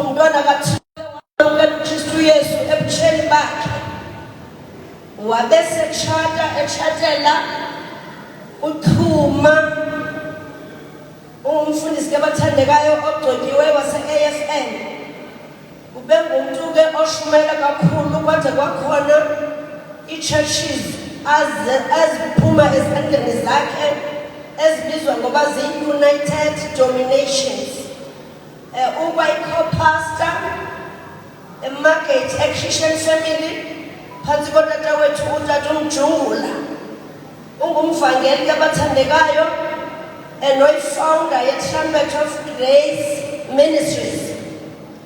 ungumntwana kaKristu Yesu ebutsheni bakhe etshatela uXhuma umfundisi abathandekayo ogcokiweyo wase-AFM ube ngumuntu ke oshumela kakhulu kwaze kwakhona i-churches aziphuma ezandleni zakhe ezibizwa ngoba ziyi-United Dominations uba i-co-pastor eMarket Christian Family phansi kotata wethu uTata uMjungula ungumvangeli kabathandekayo noyi-founder ye-Trumpet of Grace Ministries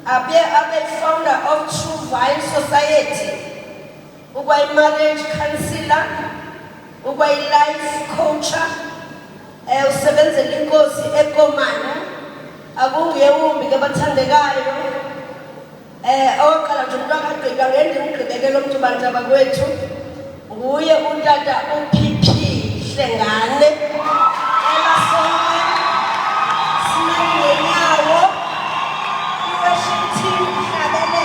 abe founder of True Vine Society uba i-marriage counselor uba i-life coacher usebenzela inkosi eKomani akunguye wumbi ke bathandekayo oqala nje umuntu akagqiba ngendimgqibekela umuntu bantu abakwethu nguye uTata uPP Hlengane elasonke sinenyawo i-worship team hlabele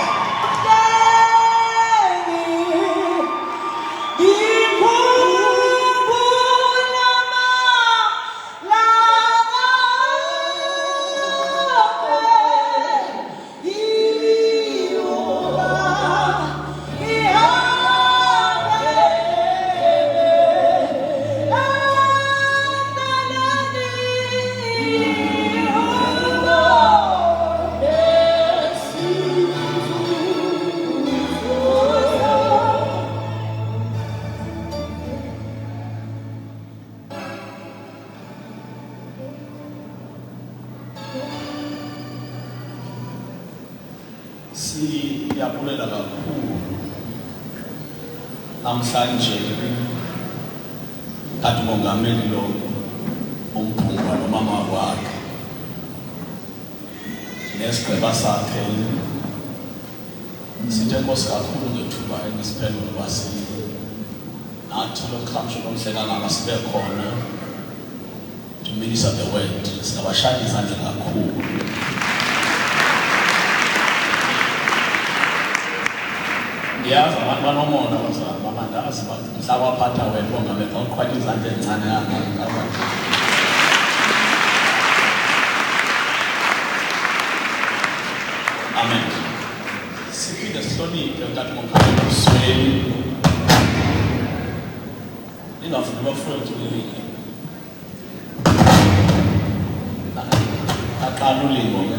siyabulela kakhulu namhlanje kanti umongameli lo umphungwa nomama wakhe nesigqeba sakhe sithe Nkosi kakhulu ngethuba elisiphelele kwasi nathi lokhamsho lomhlekana sibe khona to minister the word singabashaya izandla kakhulu. Ndiyazi abantu banomona bamandazi mhlawaphatha wena bongabe uqhwatha izandla ezincane kangaka. Amen. Siphinde sihloniphe uTata uMongameli usweli ingafuni bafowethu lelinye aqala ulingo ke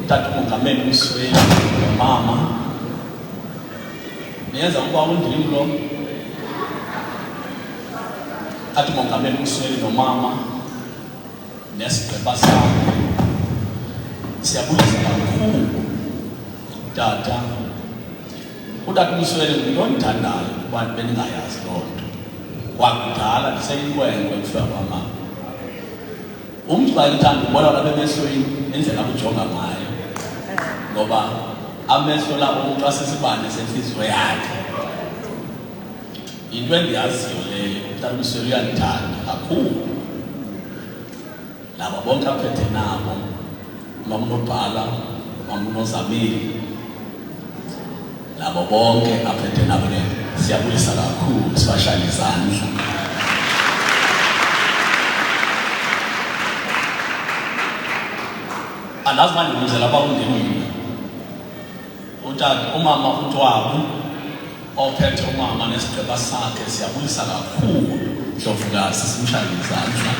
uTata uMongameli usweli mama niyenza ukuba undimi lo uTata uMongameli usweli nomama nesigqeba sakhe siyabulisa kakhulu tata uTata uMsweli ngumuntu ondithandayo abantu beningayazi loo nto kwakudala ndiseyinkwenkwe kufika kwamama umntu xa ethanda ubona lapha emehlweni indlela akujonga ngayo ngoba amehlo labo umuntu asesibane senhliziyo yakhe into endiyaziyo leyo uTata uMsweli uyandithanda kakhulu laba bonke aphethe nabo Mama uNobhala, Mama uNozamili, labo bonke aphethe nabo siyabulisa kakhulu sibashaya izandla. Andazi manje ngizela abawundini. uTata umama uNtwabu ophethe umama nesigqeba sakhe siyabulisa kakhulu Ndlovukazi simshaya izandla.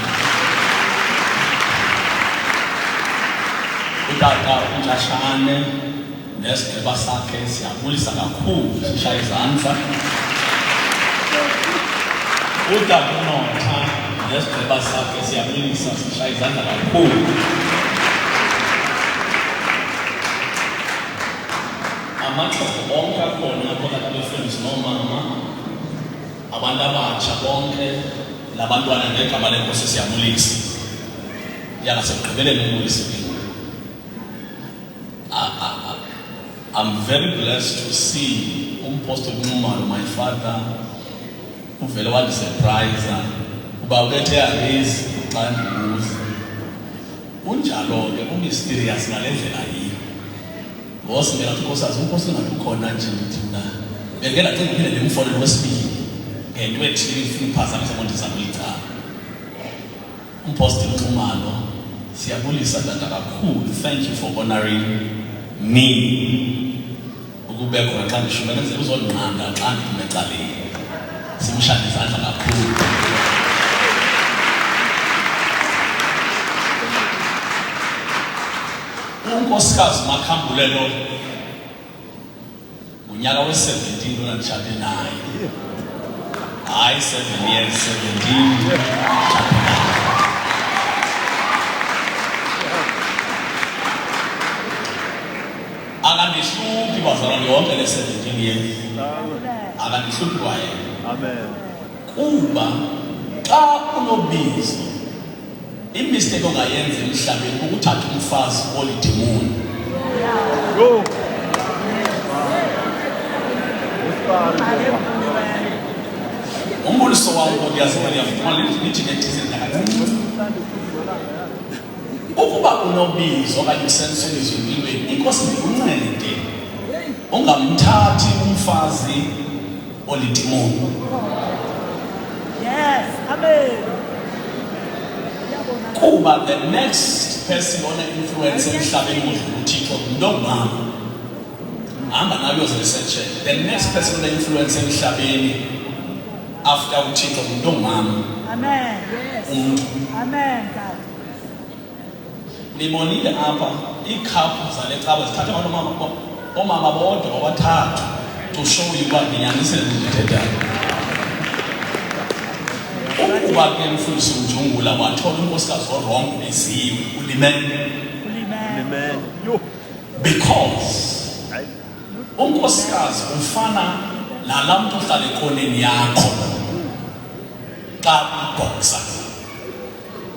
uTata uNtshashane nesigqeba sakhe siyabulisa kakhulu sishaya izandla. uTata uNotha nesigqeba sakhe siyabulisa sishaya izandla kakhulu. Amaxhosa bonke akhona phakathi kwefundisi nomama abantu abatsha bonke labantwana ngegama lenkosi siyabulisa yangasekugqibeleni umbulisi. I'm very blessed to see Apostle Numaro, my father, who fell one surprise, who bowed raise and unjalo ke umysterious ngalendlela yiyo ngoba ngela ukhosazi umkhosi ngalukhona nje thina bengela cinga ukuphinde lemfonelo wesibili ngento ethile iphazamisa umuntu izamlicha umpost uxhumano siyabulisa tata kakhulu. Thank you for honoring me ukubekho xa ngishuma ngenze uzonqanda xa ngimecaleni simshaya izandla kakhulu. Unkosikazi Makhambulelo unyaka we-17 lona ndishade naye. Hayi 7 years 17 akandihluphi bazalwane yonke le 17 years. Akandihluphi kwayena. Amen. Kuba xa unobizo imistake ongayenza emhlabeni ukuthatha umfazi olidimoni. Go. Umbuliso wami kodwa ngiyafuna lithi nethizeni kancane. Ukuba unobizo okanye usensulizo empilweni inkosi ikuncede ungamthathi umfazi olidimoni. Yes, amen. Kuba the next person on influence emhlabeni udlula uThixo ndomama hamba nayo research. The next person on influence emhlabeni after uThixo ndomama. Amen. Yes. Amen. Nibonile apha ikhaphu zale caba zithatha abantu omama bodwa abathathu to show you what ngiyanisele ngithethayo. Ukuba ke mfundisi uNjungula wathola unkosikazi wrong eziwe ulimele. Because unkosikazi ufana nalamuntu ohlala ekhoneni yakho xa uboxa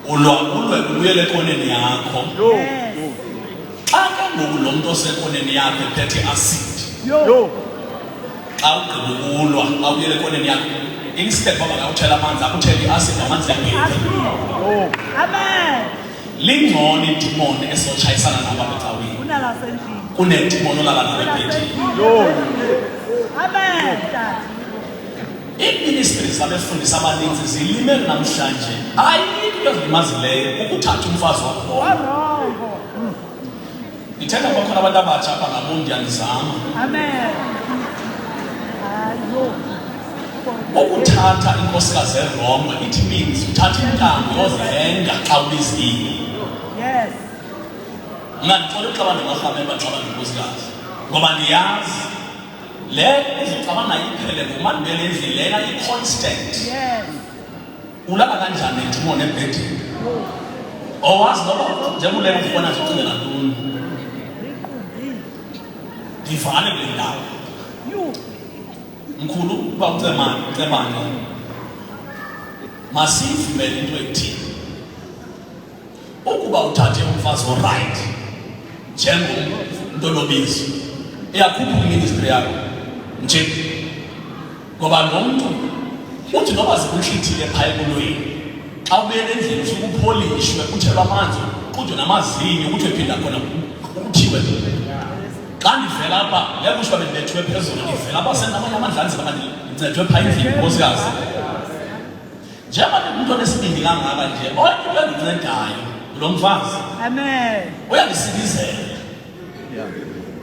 ulwe uyele ekhoneni yakho. Xa kangoku lo muntu osekhoneni yakho ephethe acid xa ugqiba ukulwa awuyele ekhoneni yakho instead baba ngawuthela amanzi akuthela i-acid amanzi angeke. Amen. Lingcono idimoni esotshayisana nabantu ecaweni kunedimoni olala nawe ebhedini. Amen. Iministry zabefundisa abaninzi zilimele namhlanje ayikho ezimazileyo ukuthatha umfazi wakho. Ngithetha kwakhona abantu abatsha apha ngabondi yanizama. Amen. Ukuthatha inkosikazi erongo it means uthatha intambo yozenga xa ubizile. Yes. Ngandixola uxabana ngahambe baxabana inkosikazi ngoba ndiyazi le izixabana iphele ngomandibele endlini lena i-constant. Yes. Ulala kanjani edimoni ebhedini? Owazi noba njengolela ukubona nje ucingela ntoni ndivane kule ndawo mkhulu uba ucebane masiyivumele into ethile ukuba uthathe umfazi oright njengomntu onobizo iyakhupha iministry yakho nje ngoba lo mntu uthi noba zikunhlithile phaya ekulweni xa ubuyele endlini ufike upholishwe uthelwa amanzi uxutywe namazinyo ukuthi ephinda khona uthiwe xa ndivela apha ngeke usho bendilethwe phezulu ndivela apha senamanye amandla anzima ndincedwe phaya endlini nkosikazi njengoba umntu onesibindi kangaka nje onke into endincedayo lo mfazi. Amen. Uyandisikizela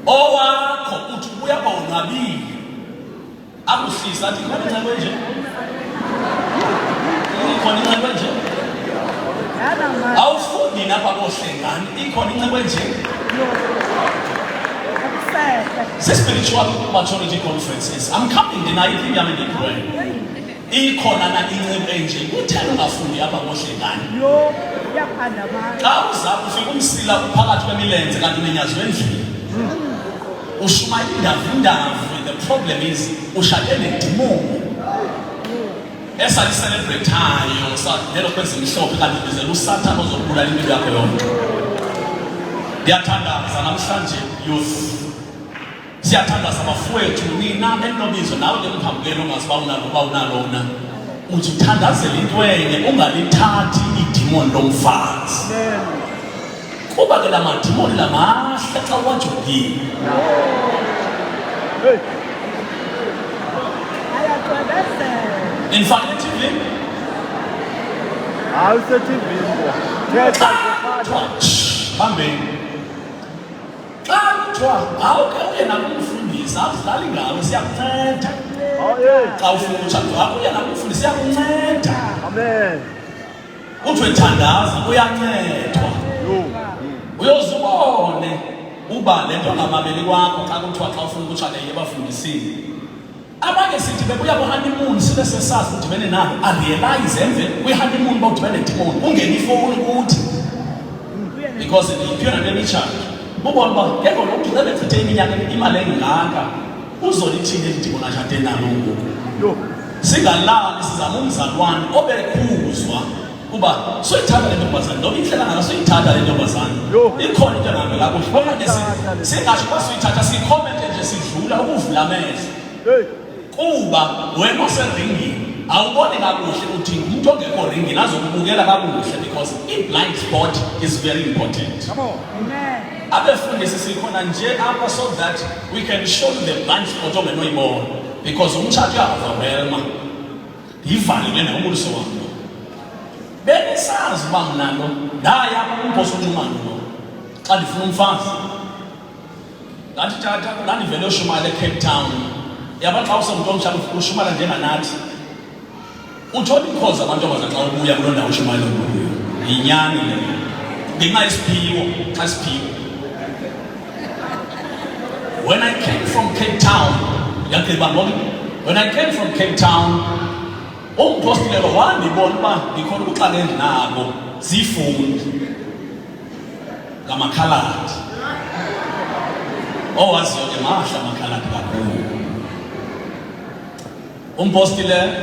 owakho uthi ubuya bawonwabile akuhlisa athi khona incekwe nje ikhona incekwe nje awufundi napha kohlengane ikhona incekwe nje. Spiritual maturity conferences I'm coming tonight I'm in the prayer ikhona na incekwe nje kuthela ungafundi apha kohlengane xa uzapha ufika umsila uphakathi kwemilenze kanti unenyazi wendlini ushumayela indavu. The problem is ushade nedimoni esaliselebretayo sadelo kwenza imhlophe kanti bizela usathane ozobulala impilo yakho yonke. Ndiyathandaza namhlanje youth siyathandaza abafowethu nina enobizo nawe lemphambukelo ongaziba unalona uthi uthandazela into enye ungalithathi idimoni lomfazi. kuba ke la madimoni la mahle xa uwajongile. In fact, TV. Awuse TV mbo. Thetha Hambeni. Xa kuthiwa awuke uyena kumfundisa awudlali ngawe siyakunceda. Xa ufuna utshata uyena kumfundisa siyakunceda. Amen. Uthi wethandaza uyancedwa. Uyozibone uba le nto ngamabeli kwakho xa kuthiwa xa ufuna ukutshata yebafundisile. Abanye sithi bebuya ku-honeymoon sibe sesazi udibene nabo arealize emve kwi-honeymoon uba udibene nedimoni ungene ifowuni kuthi because ipyona nemichanje ubona uba ngeko lokugqile bechithe iminyaka imali engaka uzolithini eli dimoni atshate nalo ngoku singalali sizama umzalwane obekhuzwa uba soyithatha le ntombazane noba indlela ngaka soyithatha le ntombazane ikhona into engahambe kakuhle okanye singatsho uba soyithatha siyikhomente nje sidlula ukuvula amehlo kuba wena oseringini awuboni kakuhle uthi umuntu ongekho ringini azokubukela kakuhle because i-blind spot is very important. Come on. Amen. Abefundisi sikhona nje apha so that we can show you the blind spot ongenoyibona because umtshato uyaoverwhelma yivaliwe nakumbuliso wam lo benisazi uba mna lo ndaya apha kumposo unxumano lo xa ndifuna umfazi ndathi tata ndandivele ushumayela eCape Town. Yaba xa usengumntu omtsha ushumala njenganathi uthole ikhoza amantombazana xa ubuya kuloo ndawo ushumayela kuyo yinyani le ngenxa yesiphiwo xa siphiwo. When I came from Cape Town, when I came from Cape Town, umpostulelo wandibona uba ndikhona ukuxaka endinako ziifundi ngamakhaladi owaziyo ke mahla amakhaladi kakhulu. Umpostile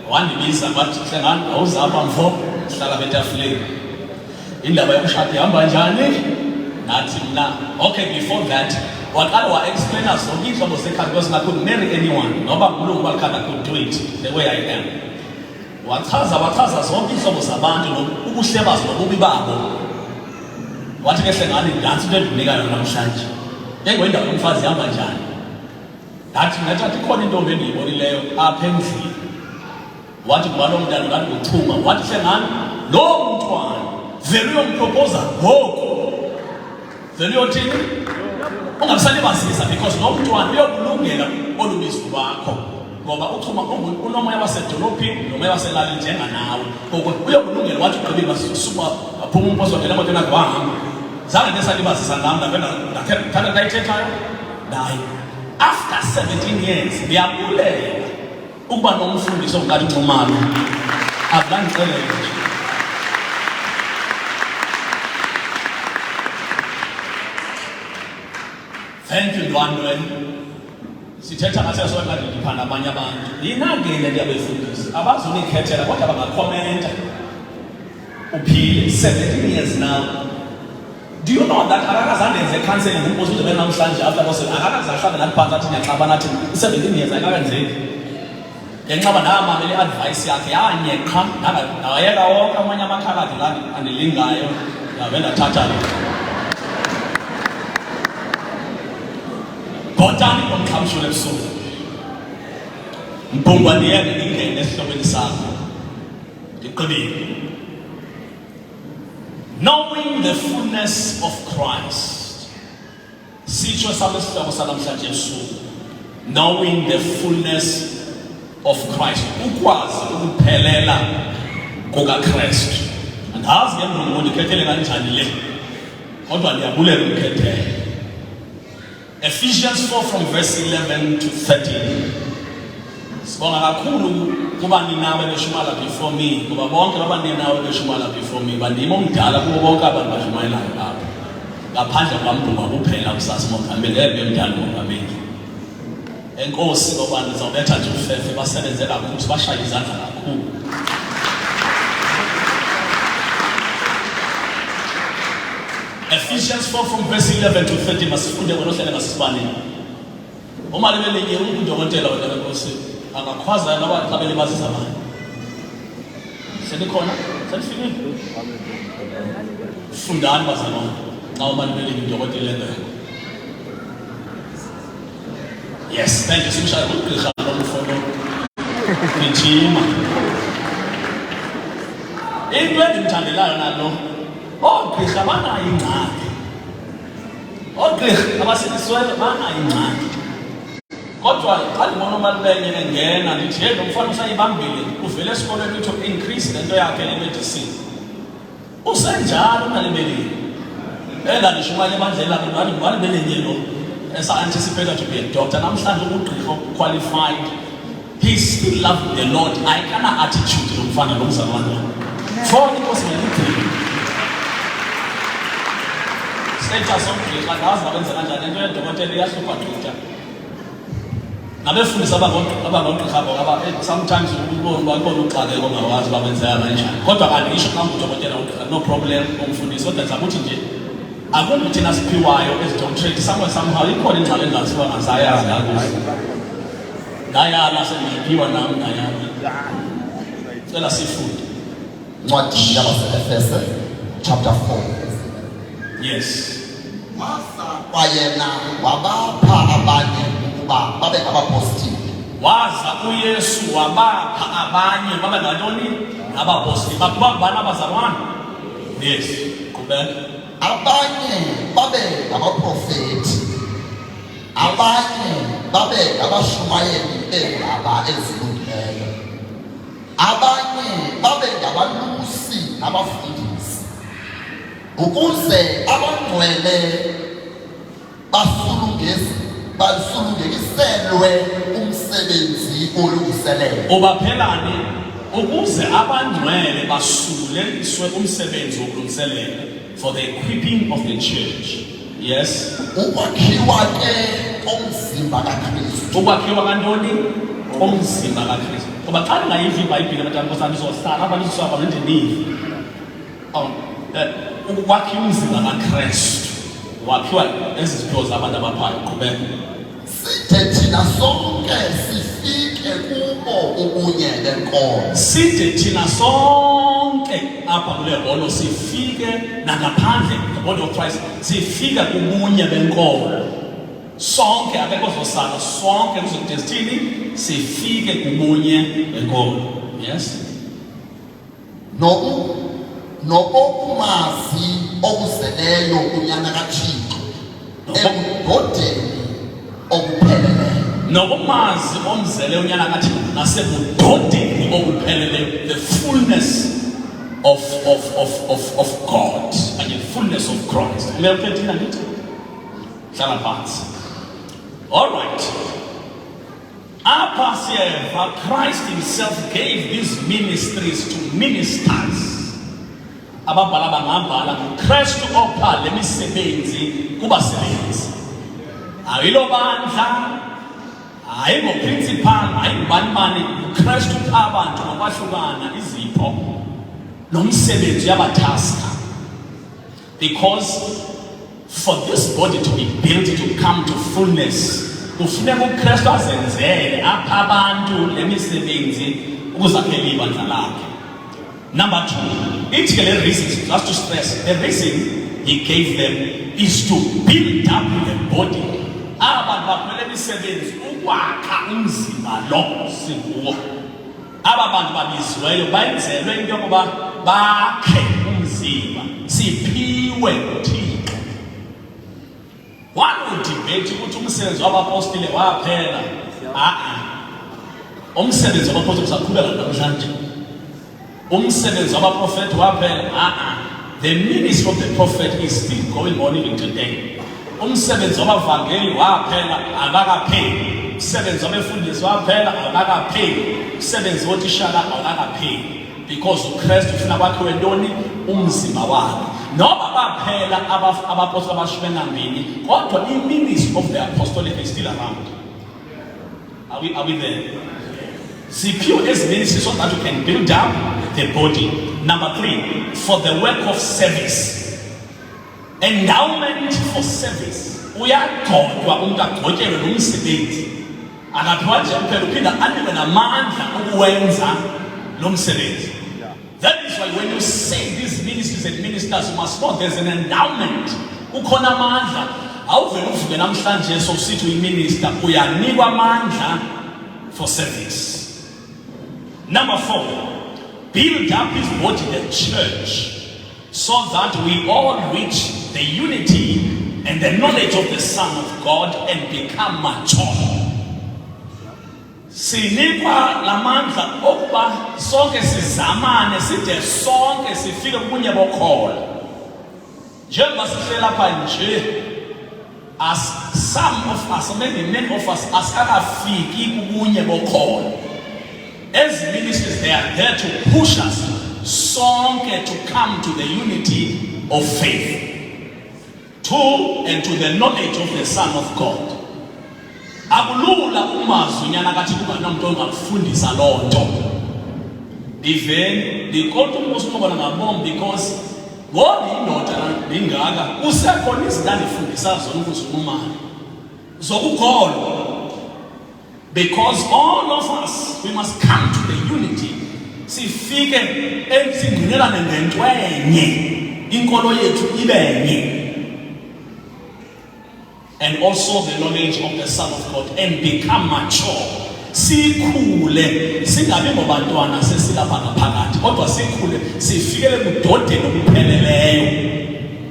wandibiza wathi Hlengane awuzapha mfo sihlala betafuleni indaba yokushada ihamba njani nathi mna okay before that waqala wa-explaina zonke iintlobo zekhaya because I could marry anyone noba ngumlungu balikhanda I could do it the way I am. Wachaza zonke iintlobo zabantu ubuhle bazo nobubi babo. Wathi ke Hlengane nantsi into endinika yona namhlanje njengoyindawo yomfazi ihamba njani. Ndathi ngethathi ikhona intombi endiyibonileyo apha endlini. Wathi kuba lo mntana ngathi uchuma wathi Hlengane lo mntwana vele uyomproposa ngoku vele uyothini ungabisalibazisa because lo mntwana uyokulungela olubizo lwakho ngoba uchuma unomoya wasedolophini nomoya waselalini njenganawe ngoku uyokulungela wathi ugqibile basuka aphuma umposo ngena emotweni yakhe wahamba zange ndesalibazisa ngam ndakhetha ndayithethayo naye. After 17 years, ndiyabulela ukuba nomfundisi ongathi uNxumalo akangixelele. Thank you Ndwandwe. Sithetha ngathi asokade ndiphanda abanye abantu. Yinangele ndiyabefundisa. Abazunikhethela kodwa bangakhomenta. Uphile 17 years now. Do you know that akakazandenze counseling ngumposo uzobe namhlanje after bose akakazahlala nathi phansi athi ngiyaxaba nathi 17 years akakenzeki ngenxaba namamele advice yakhe yanyeqa ndawayeka wonke amanye amakhaladi la andilingayo ndabe ndathatha le bhotani ngomxhamshule ebusuku mbhungwa ndiyeke ndingene esihlobeni sakho ndiqibile. Knowing the fullness of Christ. Sitho samesihloko sanamhlanje ebusuku. Knowing the fullness of Christ. Ukwazi ukuphelela kukaKristu. Andazi ke mntu ndikhethele kanjani le. Kodwa ndiyabulela ukukhethela. Ephesians 4 from verse 11 to 13. Sibonga kakhulu kuba ninawe beshumala before me kuba bonke abaninawe beshumala before me bandimo omdala kubo bonke abantu bashumayelayo lapha ngaphandle kwamduma kuphela kusasa mongameli ngeke mdala mongameli. Enkosi ngoba ndizawubetha nje ufefe basebenze kakhulu bashaya izandla kakhulu. Ephesians 4 from verse 11 to 13 masifunde wena ohlele ngasisibaneni. Uma libelinye udokotela wena enkosi akakhwaza noba xa belibazisa abantu. Senikhona? Senifikile? Fundani bazalwane. Yes, thank you so much. Into endimthandelayo nalo oogqirha banayo ingxaki, oogqirha abasindisiweyo banayo ingxaki. Kodwa xa ndibona umaluleke engena ndithi yena umfana usayibambile uvele esikolweni uthi increase le nto yakhe le-medicine usenjalo umalibelile endandisho umanye ebandlela umalibelile lo esa-anticipate to be a doctor namhlanje ugqirha qualified. He still loved the Lord. I cannot attitude lo mfana lo mzalwane for impossibility. Stature somgqirha ndazi nabenza kanjani into yedokotela iyahlupha gqirha. Nabefundisa abangogqirha ngoba sometimes ubona uxakeko ongawazi babenzela kanjani. Kodwa andisho xa udokotela ugqirha no problem umfundisi kodwa ndiza kuthi nje akukho thina siphiwayo ezidoctorate somehow ikhona ingxaki engasiwa ngasayazi ngakuzi. Ngayala sengiphiwa nami ngayala. Cela sifunde. Ncwadi yabase-Efese chapter 4. Yes. Wayena wabapha abanye ukuba babe ngabapostile. Waza uYesu wabapha abanye babe ngantoni? Ngabapostile. Bakubani abazalwane? Yes. Qhubeka. Abanye babe ngabaprofeti. Abanye babe ngabashumayeli beendaba ezilungileyo. Abanye babe ngabalusi nabafundisi. Ukuze abangcwele basulungekiselwe umsebenzi olungiselelwe. Ubaphelane ukuze abangcwele basulungekiselwe umsebenzi olungiselelwe for the equipping of the church. Yes. Ukwakhiwa ke omzimba kaKristu. Ukwakhiwa kantoni? Omzimba kaKristu. Ngoba xa ndingayivi iBhayibhile abantwana nkosana ndizohlala abantu ndiswaba nendinivi. Ukwakhiwa umzimba kaKristu wakhiwa ezi ziphiwo zabantu abaphayo. Qhubeka. Sithe thina sonke sifike kubo ubunye benkolo. Sithe thina sonke apha kule holo sifike nangaphandle the body of Christ sifike kubunye benkolo. Sonke akekho zosana sonke kuzodestiny sifike kubunye benkolo. Yes. Nokumazi okuzeleyo unyana kaThixo ebudodeni obupheleleyo. Nokumazi omzele unyana kaThixo nasebudodeni obupheleleyo, the fullness of God and the fullness of Christ. All right. Apa siyeva Christ himself gave these ministries to ministers. Ababhala bangabhala Kristu opha lemisebenzi kubasebenzi. Ayilo bandla, ayibo principal, ayibani Kristu abantu ngokwahlukana izipho nomsebenzi yabathaska. Because for this body to be built to come to fullness, kufuneka uKristu azenzele apha abantu lemisebenzi ukuzakhela ibandla lakhe. Number 2, each reason, just to stress, the reason he gave them is to build up the body. Abantu bakhwele imisebenzi ukwakha umzimba lo sikuwo. Aba bantu babiziweyo bayenzelwe into yokuba bakhe umzimba siphiwe uThixo. One would debate ukuthi umsebenzi wabapostile waphela. Umsebenzi wabapostile usakhuleka namhlanje. Umsebenzi wabaprofeti waphela. The ministry of the prophet is still going on even today. Umsebenzi wabavangeli waphela abakapheli. Umsebenzi wabefundisi waphela abakapheli. Umsebenzi wotishara abakapheli. Because uKristu ufuna kwakhiwe ntoni? Umzimba wakhe. Noma baphela abapostoli abashumi nambili, kodwa i-ministry of the apostolic is still around. Are we there? Siphiwe as ministry so that you can build up the body. Number 3, for the work of service. Endowment for service. Uyagqotywa umuntu agqotyelwe nomsebenzi. Akaphiwa nje kuphela uphinda anikwe namandla ukuwenza lo msebenzi. That is why when you say these ministries and ministers, you must know there's an endowment ukhona amandla awuvele uvuke namhlanje sokusithi uyiminister uyanikwa amandla for service. Number 4, build up his body, the church, so that we all reach the unity and the knowledge of the Son of God and become mature. Sinikwa lamandla okuba sonke sizamane side sonke sifike kubunye bokholo. Njengoba sihleli lapha nje, as some of us, maybe many of us, asakafiki kubunye bokholo. As ministers, they are there to push us sonke to come to the unity of faith, and to the knowledge of the Son of God. Akulula umazunyana kathi kuba nomuntu ongakufundisa lonto. Even because umusukubona ngabom because God indoda lingaka usekhona izindana ifundisa zona ukuzumana zokukholwa. Because all of us, we must come to the unity. Sifike emsingqinelane ngento enye, inkolo yethu ibenye. And also the knowledge of the Son of God and become mature. Sikhule, singabi ngobantwana sesilapha ngaphakathi, kodwa sikhule sifikele budodeni obupheleleyo.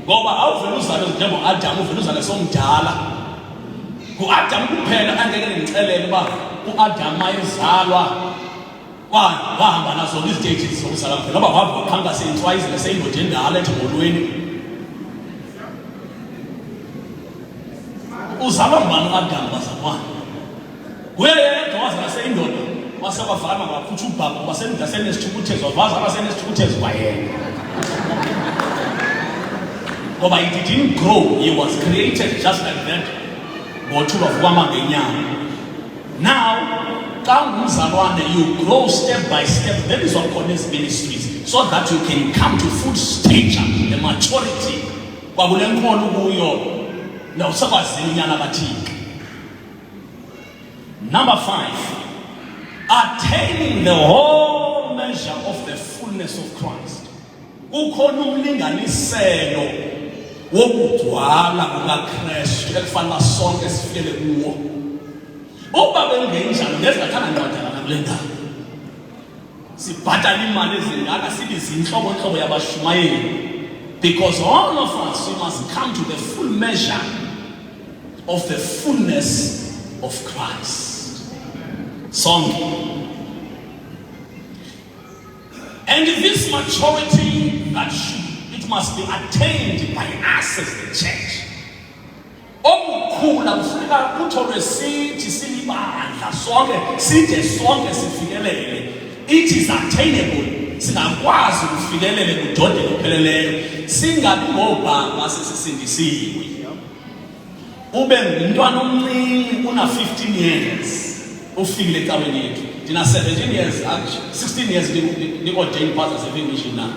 Ngoba awuvele uzale njengo-Adam, uvele uzale somdala. Ku-Adam kuphela angeke ngichelele uba u-Adam ayezalwa wahamba nazo izi-stages zokuzala kuphela, ngoba wavukanga seyintswayizile seyindoda endala ethengolweni. Uzalwa ngubani u-Adam bazalwane? Nguye yedwa wazala seyindoda, wasekwavama wakhutha ubhabha wasenesithukuthezo, wazalwa senesithukuthezo kwayena. Ngoba he didn't grow, he was created just like that. Now, you grow step by step. That is what connects ministries, so that you can come to full stature, the maturity. Number 5, attaining the whole measure of the fullness of Christ. Wokudwala kukaKristu ekufanele sonke sifikele kuwo. Uba bengenjalo ngezingathana ndoda kule ndawo. Sibhatala imali ezingaka sibiza inhlobo yabashumayeli. Because all of us, we must come to the full measure of the fullness of Christ. Sonke. And this maturity that must be attained by us as the church. Okukhula kufuneka kutholwe sithi silibandla sonke side sonke sifikelele. It is attainable. Singakwazi ukufikelele kudode lopheleleyo. Singabi ngobaba sesisindisiwe. Ube ngumntwana omncane una 15 years ufikile ecaweni yethu. Dina 17 years, 16 years ndiko ordained pastor seven now.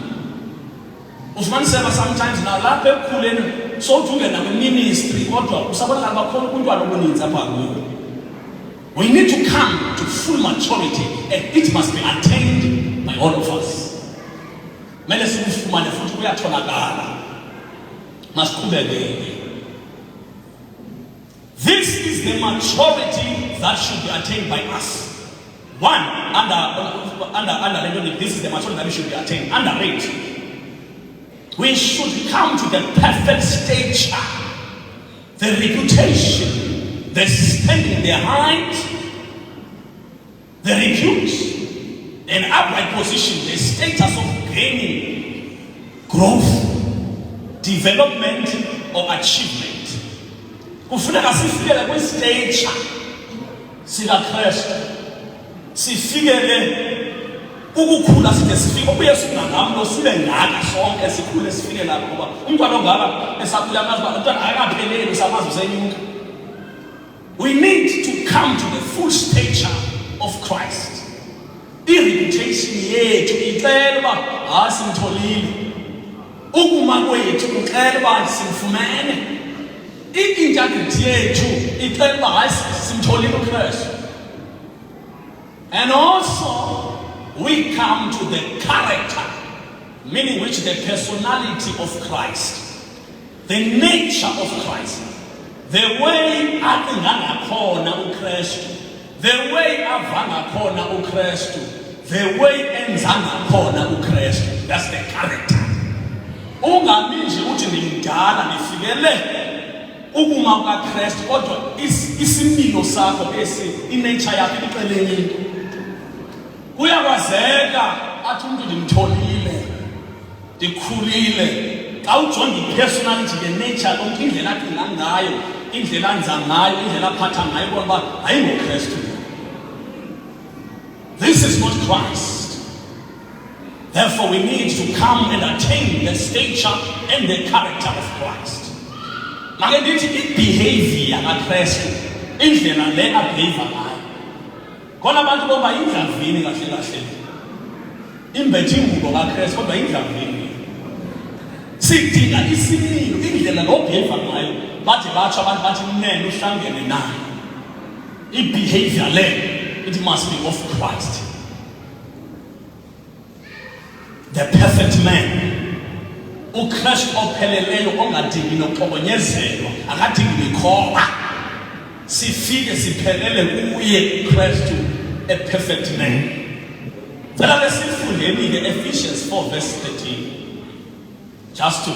Ufumaniseka sometimes nalapha ekukhuleni sowuthungena kwi-ministry kodwa usabona kakhulu kuntwana obuninzi apha kuyo. We need to come to full maturity, and it must be attained by all of us. Mele sikufumane futhi kuyatholakala. Masiqhubeke. This is the maturity that should be attained by us. One, under this is the maturity that we should be attained. Under it, we should come to the perfect stature, the reputation, the standing, the height, the repute, an upright position, the status of gaining, growth, development, or achievement. Kufuneka sifikele kwi-stature sikaKristu, sifikele ukukhula side sifike uyesu ngamlo sibe ngaka sonke sikhule sifike lapho ngoba umntwana ongaka esakhula amazi umntwana akapheleli usamazi usenyuka. We need to come to the full stature of Christ. I-reputation yethu icela uba simtholile, ukuma kwethu ucela uba simfumene. I-integrity yethu icela uba simtholile uKristu. And also we come to the character, meaning which the personality of Christ. The nature of Christ. The way acingangakhona uKristu. The way avangakhona uKristu. The way enzangakhona uKristu. That's the character. Ungami nje uthi ngimdala nifikele ukuma kuKristu kodwa isimilo sakho inature yakho iqeleni. Kuyakwazeka athi umuntu ndimtholile ndikhulile xa ujonga ipersonality nature lonke indlela acinga ngayo indlela anza ngayo indlela aphatha ngayo ngoba ayingoKristu. This is not Christ. Therefore we need to come and attain the stature and the character of Christ. Make ndithi ibehavior kaKristu indlela le abehave ngayo. Khona abantu boba indlavini kahle kahle. Imbethe ingubo kaKristu kodwa indlavini. Sidinga isimilo indlela lobehave ngayo. Bathi batsho abantu bathi mnene uhlangene naye. Ibehavior le it must be of Christ. The perfect man. uKristu opheleleyo ongadingi nokuxokonyezelwa akadingi mikhoba. Sifike siphelele kuye Kristu, a perfect man. Phela lesifundeni ke Ephesians 4 verse 13. Just to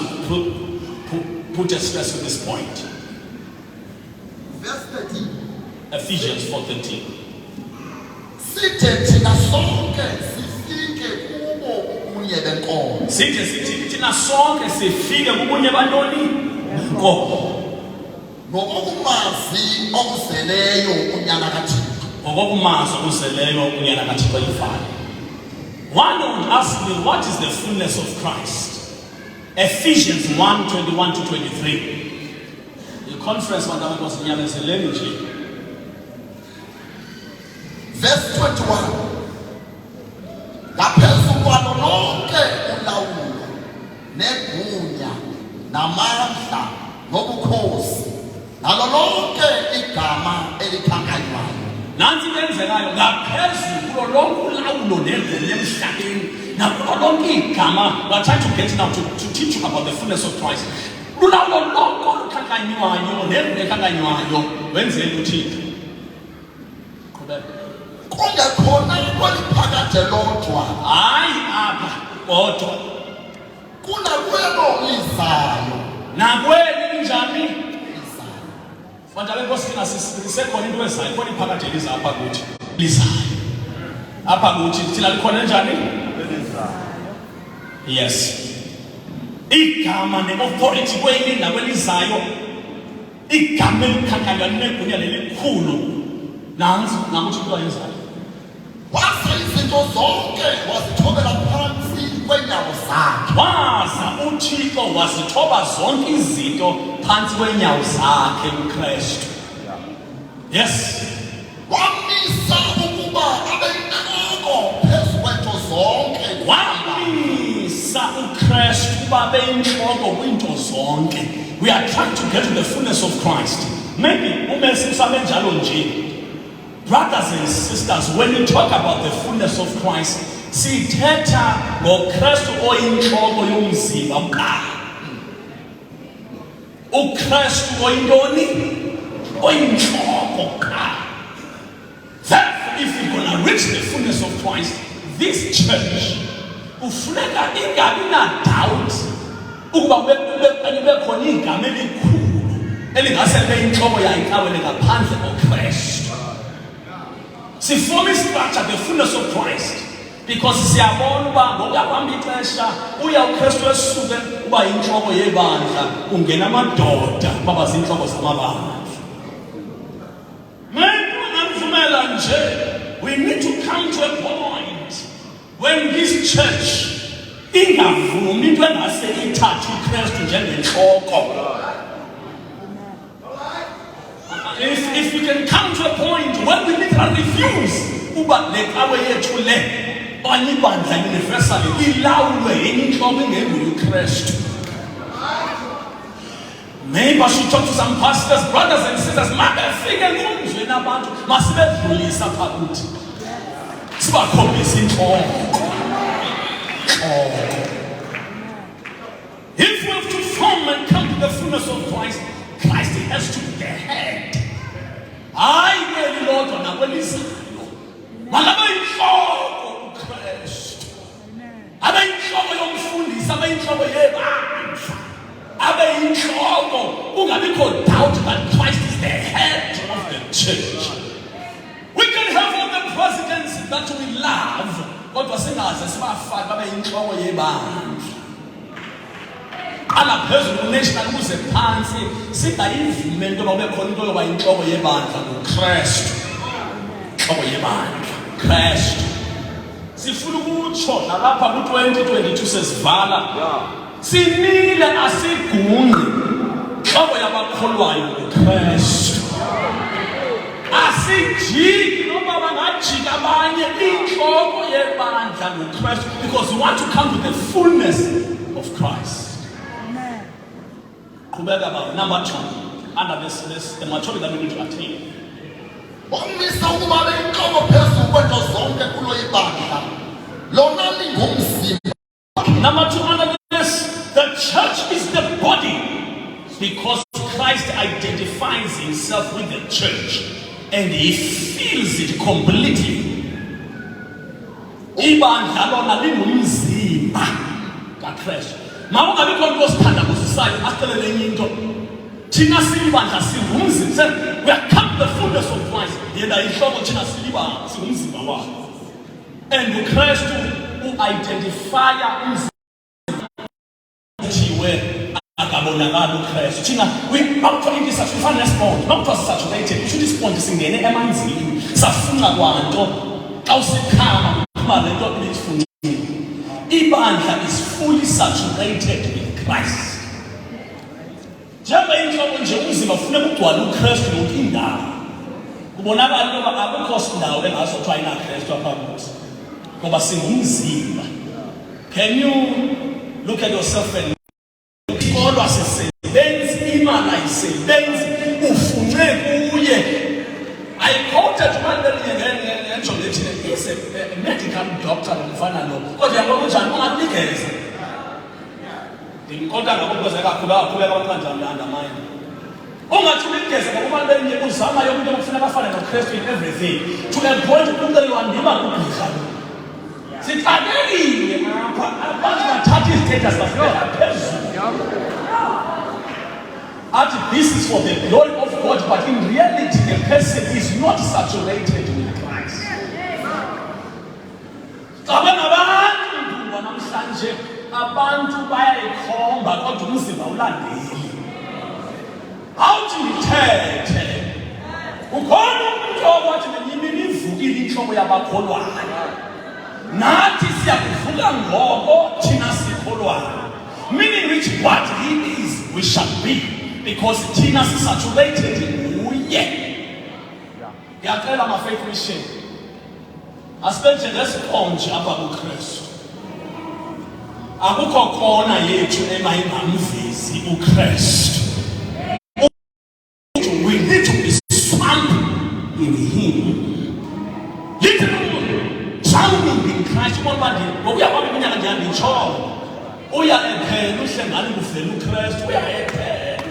put a stress on this point. Verse 13. Ephesians 4:13. Sithe thina sonke sifike kubo ubunye benkomo. Sithi thina sonke sifike kubunye bantoni? Benkomo. Ngokumazi okuseleyo unyana kaThixo. Ngokumazi okuseleyo unyana kaThixo yifana. One would ask me, what is the fullness of Christ? Ephesians 1:21-23. The conference one was nyamezeleni nje. Verse 21. Laphezu kwalo lonke ulawulo negunya namandla nobukhosi nalo lonke igama elikhankanywayo. Nansi lenzekayo ngaphezulu kulo lonke ulawulo negunya emhlabeni nakulo lonke igama. We are trying to get now to teach you about the fullness of Christ. Ulawulo lonke olukhankanywayo negunya elikhankanywayo wenzeni uThixo. Qhubeka. Kungekhona kwaliphakade lodwa Hayi apha kodwa kunakwelo lizayo nakweli njani lizayo. Manje lenkosi thina sisekhona into ezayo khona iphakade liza apha kuthi lizayo apha kuthi thina likhona njani Lizayo. yes igama ne-authority kwelinda kwelizayo igama elikhankanywa linegunya lelikhulu nansi nakuthi into ayenzayo Wasa izinto zonke wazithobela phansi kwenyawo zakhe. waza uThixo wazithoba zonke izinto phansi kwenyawo zakhe uKristu. Yes. Wamisa ukuba abe yinhloko phezu kwento zonke. Wamisa uKristu kuba abe yinhloko kwinto zonke. We are trying to get to the fullness of Christ. Maybe umesi usabe njalo nje. Brothers and sisters, when you talk about the fullness of Christ, sithetha ngoKristu oyinhloko yomzimba. uKristu oyintoni? Oyinhloko. Therefore, if we're going to reach the fullness of Christ, this church kufuneka ingabi na doubt ukuba kube khona igama elikhulu elingase libe yinhloko yayikawele ngaphandle koKristu. See, form structure the fullness of Christ, because siyabona uba ngokuhamba ixesha uya uKristu esuke uba yinhloko yebandla ungena amadoda baba zinhloko zamabandla. We need to come to a point when this church ingavumi into engase ithathe uKristu njengenhloko. If we can come to a point when we literally refuse uba le kawe yethu le okanye ibandla universally ilawulwe yinhloko engenguye uKristu. Maybe I should talk to some pastors, brothers and sisters. Makafike enkonzweni abantu masibedlulisa phakuthi sibakhombisa inhloko. If we have to form and come to the fullness elilodwa nakwelizayo. Makabe yinhloko uKristu. Abe yinhloko yomfundisi, abe yinhloko yebandla. Abe yinhloko ungabikho doubt that Christ is the head of the church. We can have all the presidents that we love, kodwa singaze sibafake babe yinhloko yebandla. Ala phezulu national ukuze phansi singayivumeli into yoba khona into yoba yinhloko yebandla nguKristu. Inhloko yebandla Kristu. Sifuna ukutsho nalapha ku-2022 sesivala. Sinile asigunqi. Inhloko yabakholwayo nguKristu. Asijiki noma bangajika abanye inhloko yebandla nguKristu, because we want to come to the fullness of Christ. Number 2, under this the maturity that we need to attain. Omisa ukuba benhloko phezulu kwento zonke kulo ibandla. Lona lingumzimba. Number 2, under this, the church is the body, because Christ identifies himself with the church and he fills it completely. Ibandla lona lingumzimba kaKristu. Mawungabe khona osithanda kusisayo asitelele enye into. Thina silibandla singumzimba. We are come the fullness of Christ. Yena inhloko thina silibandla singumzimba wakhe. And uKristu u-identifya umzimba kuthiwe akabonakala uKristu. Thina makuthiwa into isifana nesponge. Makuthiwa sisaturated, kusho ukuthi isponge singene emanzini. Safunxa kwanto xa usikhama uphuma le nto ibifunxile. Ibandla is fully saturated with Christ. Njengoba inhloko nje umzimba ufuna ukugcwala uKristu yonke indawo. Kubonakala ukuba akukho sindawo engaso kuthiwa ayinaKristu apha kuthi. Ngoba singumzimba. Can you look at yourself and kodwa sisebenzi imali ayisebenzi ufunxe kuye. I quoted one he's a medical doctor ngifana lo. Kodwa yabona unjani unganikeza. Ngikholwa ngakubuza kakhulu abantu kanjani andamine. Ungathi unikeza ngoba benye uzama yonke okufuneka afane noKristu in everything. To the point ukuthi uyandima kugqirha. Sithanelile apha abantu bathatha istatus bafika phezulu. This is for the glory of God, but in reality the person is not saturated with Christ. Abantu bayayikhomba kodwa umzimba ulandeli. Awuthithethe. Ukhona umuntu owathi ngenyimini ivukile inhloko yabakholwayo. Nathi siyakuvuka ngoko thina sikholwayo. Meaning which what he is we shall be, because thina sisaturated nguye. Ngiyacela ma-faith mission asibenje ngesponge apha kuKristu. Akukho khona yethu emayingamvezi uKristu. We need to be swamped in him. Literally drowning in Christ. Uya kwami minyaka njani ntsho. Uya ephela uhlengane kuvela uKristu. Uya ephela.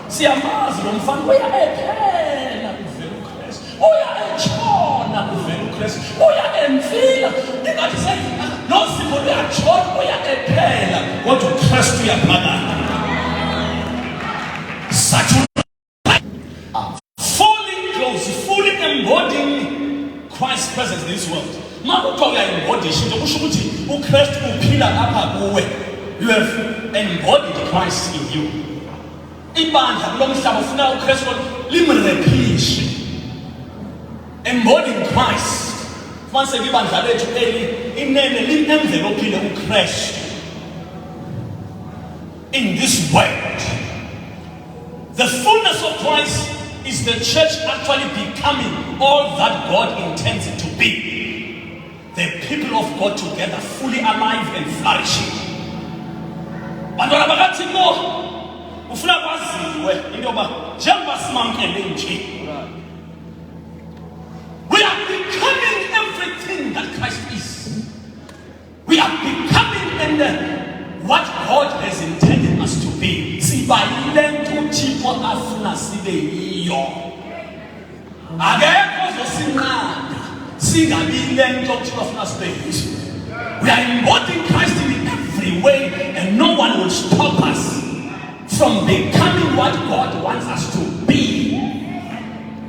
Siyamazi lo mfana uya ephela kuvela uKristu. Uya etshona kuvela uKristu. Uya emfila. Ingathi no simo luyatshona uya ephela kodwa uKristu uyaphakama. Fully close, fully embodying Christ's presence in this world. Makuthiwa uyayimbodisha into kusho ukuthi uKristu uphila apha kuwe. You have embodied Christ in you. Ibandla kulo mhlaba ufuna uKristu limrepishe. Embodying Christ. Once ibandla lethu inene limemvelophile uKristu. In this world, the fullness of Christ is the church actually becoming all that God intends it to be. The people of God together, fully alive and flourishing. Bantwana bakathi no, ufuna kwaziwe into yoba njengoba simamkele nje. We are becoming everything that Christ is. We are becoming what God has intended us to be. Sibayile nto uThixo afuna sibe yiyo. We are embodying Christ in every way, and no one will stop us from becoming what God wants us to be.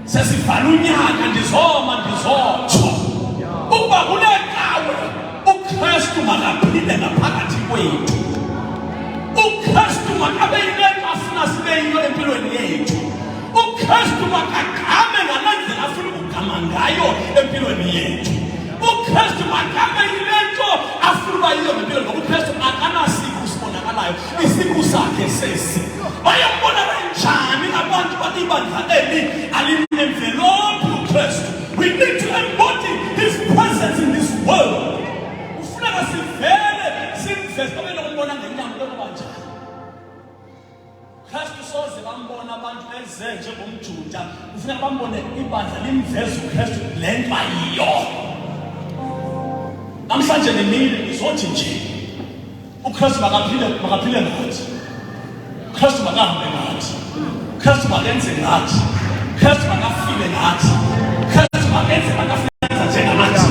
Sesivalunyaka ndizoma ndizotsho ukuba kule ndawo uKristu makaphile ngaphakathi kwethu. uKristu makabe yinto afuna sibe yiyo empilweni yethu. uKristu makagame ngalendlela afuna ukugama ngayo empilweni yethu. uKristu makabe yinto afuna uba yiyo empilweni ngoba uKristu akanasiku sibonakalayo. isiku sakhe sesi bayambona benjani abantu balibandla eli alinemvelophi uKristu. We need to embody His presence in this world. Ufuneka sivele simveze babe nokumbona ngenyama lokubanjani. Kristu soze bambona abantu benze njengomjuda. Ufuneka bambone ibandla limveze uKristu lento ayiyo. Namhlanje nemini izothi nje uKristu makaphile ngathi. Kristu makahambe ngathi. Kristu makenze ngathi. Kristu makafile ngathi. Kristu makenze makafile njenganathi.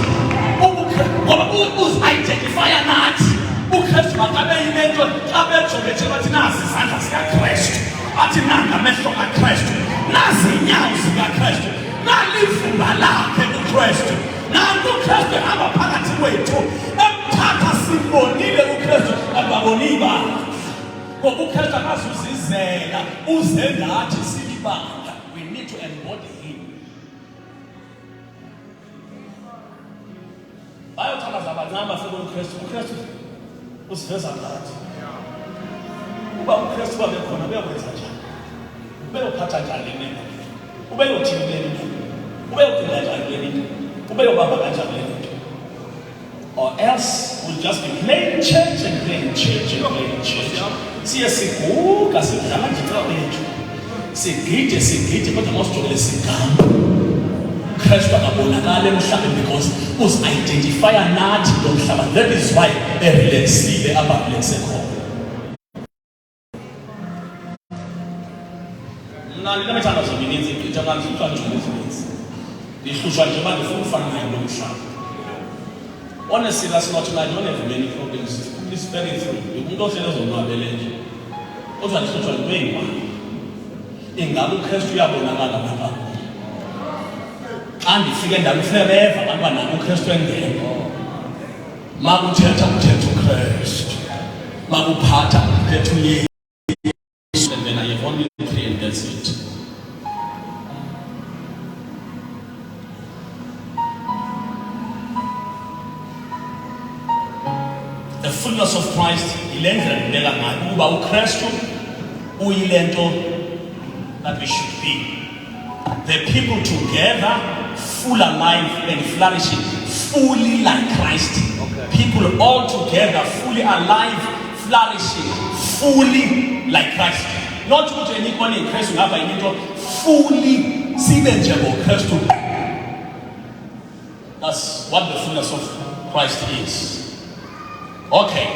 Ngoba uzi-identifya nathi. uKristu makabe yinento abejobethe bathi nazi izandla zikaKristu. Athi nanga amehlo kaKristu. Nazi inyawo zikaKristu. Nalivumba lakhe uKristu. Nangu uKristu ehamba phakathi kwethu. Emthatha simbonile uKristu ababoni ibandla. Ngoba uKristu akazuzizela uze ngathi silibandla. We need to embody Him. Bayothanda zabancama fika uKristu. uKristu usiveza ngathi. Uba uKristu babe khona beyokwenza njani? Ubeyophatha njani le nto? Ubeyothini le nto? Ubeyogcina njani le nto? Ubeyobamba kanjani le nto? Or else we'll just be playing church and playing church and playing church. Siye siguga sidlala nje bethu. Sigide kodwa mosijolele sigama. uKristu akabonakala emhlabeni because uzi-identifya nathi lo mhlaba. That is why erelaxile abarelaxe khona. Mna ndinethandazo mininzi ndihlushwa ezininzi. Ndihlushwa nje uba ndifuna ufana naye lo mhlaba. Honestly, that's not tonight. You don't have many problems. It's very true. You don't say there's no ability. What are you doing? In God, Christ, you are born again. And if you get them forever, I'm going to Christ again. Magu church to Christ. Magu pata to ye. And then I have only 3 and that's it. The fullness of Christ, that we should be. The people together, full alive and flourishing, fully like Christ. Okay. People all together, fully alive, flourishing, fully like Christ. Not to anyone in Christ, fully sibenjabo Christ. That's what the fullness of Christ is. Okay,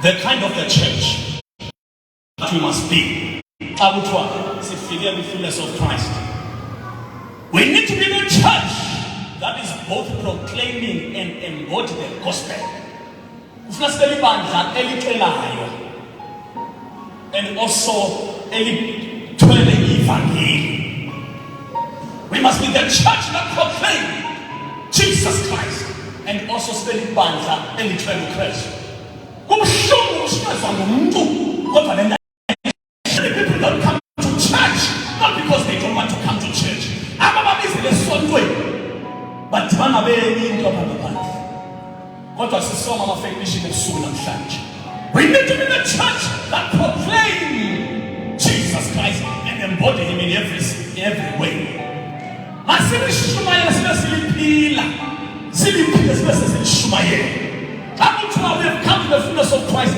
the kind of the church that we must be. I would want to figure the fullness of Christ. We need to be the church that is both proclaiming and embodying the gospel. And also the evangelium. We must be the church that proclaims Jesus Christ. And also spelling banza and the Christ. People don't come to church not because they don't want to come to church. But we need to be the church that proclaims Jesus Christ and embody Him in every way. We have come to the fullness of Christ.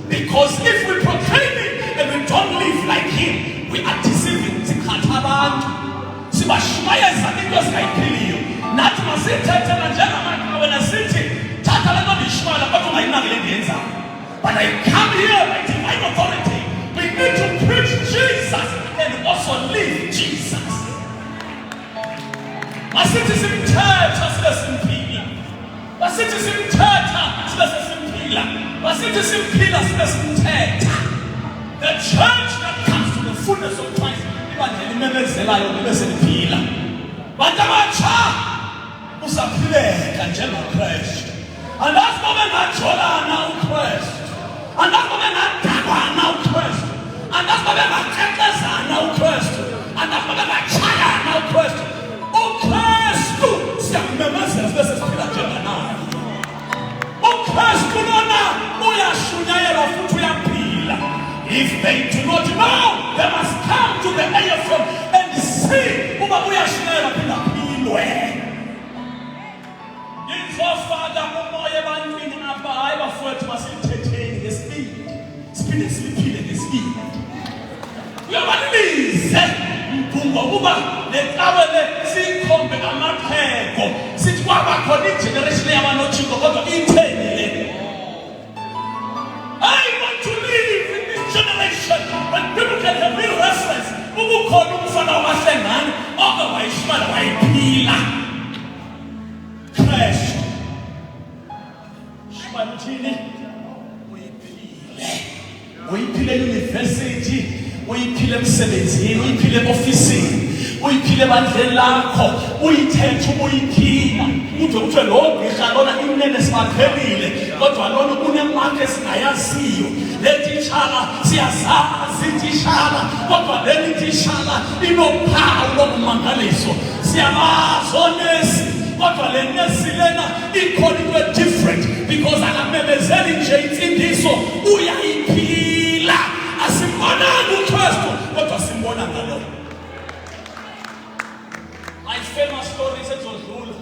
Because if we proclaim it and we don't live like Him, we sibashumayeza into esingayiphiliyo nathi masithethe njengabantu wena sithi thatha le nto ndiyishumayela kodwa ungayinaki le ndiyenzayo. But I come here by divine authority. We need to preach Jesus and also live Jesus. Masithi simthetha sibe simphila. Masithi simthetha sibe simphila. Masithi simphila sibe simthetha. The church that comes to the fullness of Christ, ibandla limemezelayo libe seliphila. Bantu abatsha usaphileka njengoKristu. Andazi uma bengajolana uKristu. Andazi uma bengadakwana uKristu. Andazi uma bengaxexezana uKristu. Andazi uma bengachayana uKristu. uKristu siyamemezela sibe sesiphila njenganaye. uKristu lona uyashunyayelwa futhi uyaphila. If they do not know, they must come to the AFM and see uba uyashunyayelwa phinda philwe. Ngizofaka umoya ebantwini apha hayi bafowethu masilithetheni ngesibindi. Siphinde siliphile ngesibindi. Uyabalize mphungo uba lecawe le sikhombe amapheko. Sithi kwaba khona igeneration yabanothixo kodwa itheni le. I want to live in this generation when people can have real reference. Ukukhona umfana wahlengane ongawayishimana wayiphila. Christ. Shimantini uyiphile. Uyiphile university, uyiphile emsebenzini, uyiphile ofisini, uyiphile ebandleni lakho, uyithethe uyiphila. Uthi kuthiwe lo gqirha lona inene sibaphelile kodwa lona kunemark esingayaziyo. Le titshala siyazazi titshala kodwa le titshala inophawu lokumangaliso. Siyabazi onesi kodwa le nesi lena ikhona into different because akamemezeli nje insindiso uyayiphila. Asimbonanga uKristu kodwa simbona ngalo. My famous story sezodlula.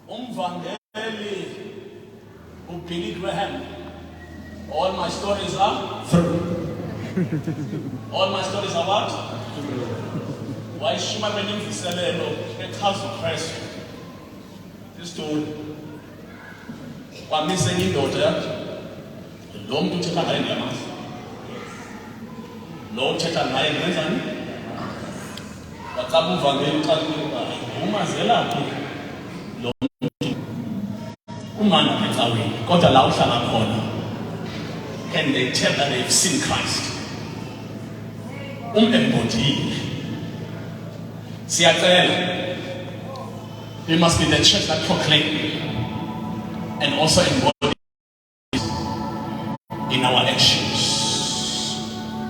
Umvangeli uBilly Graham. All my stories are through. All my stories are what? Why shima benimfiselelo echaza uKristu. Istory. Kwamise indoda lo muntu uthetha ngaye ngiyamazi. Lo uthetha ngaye ngenzani? Waqaba umvangeli uxakile umazelaphi lo muntu umana ecaweni kodwa la uhlala khona and they tell that they've seen Christ. Embodied. Siyacela. We must be the church that proclaim and also embody in our actions.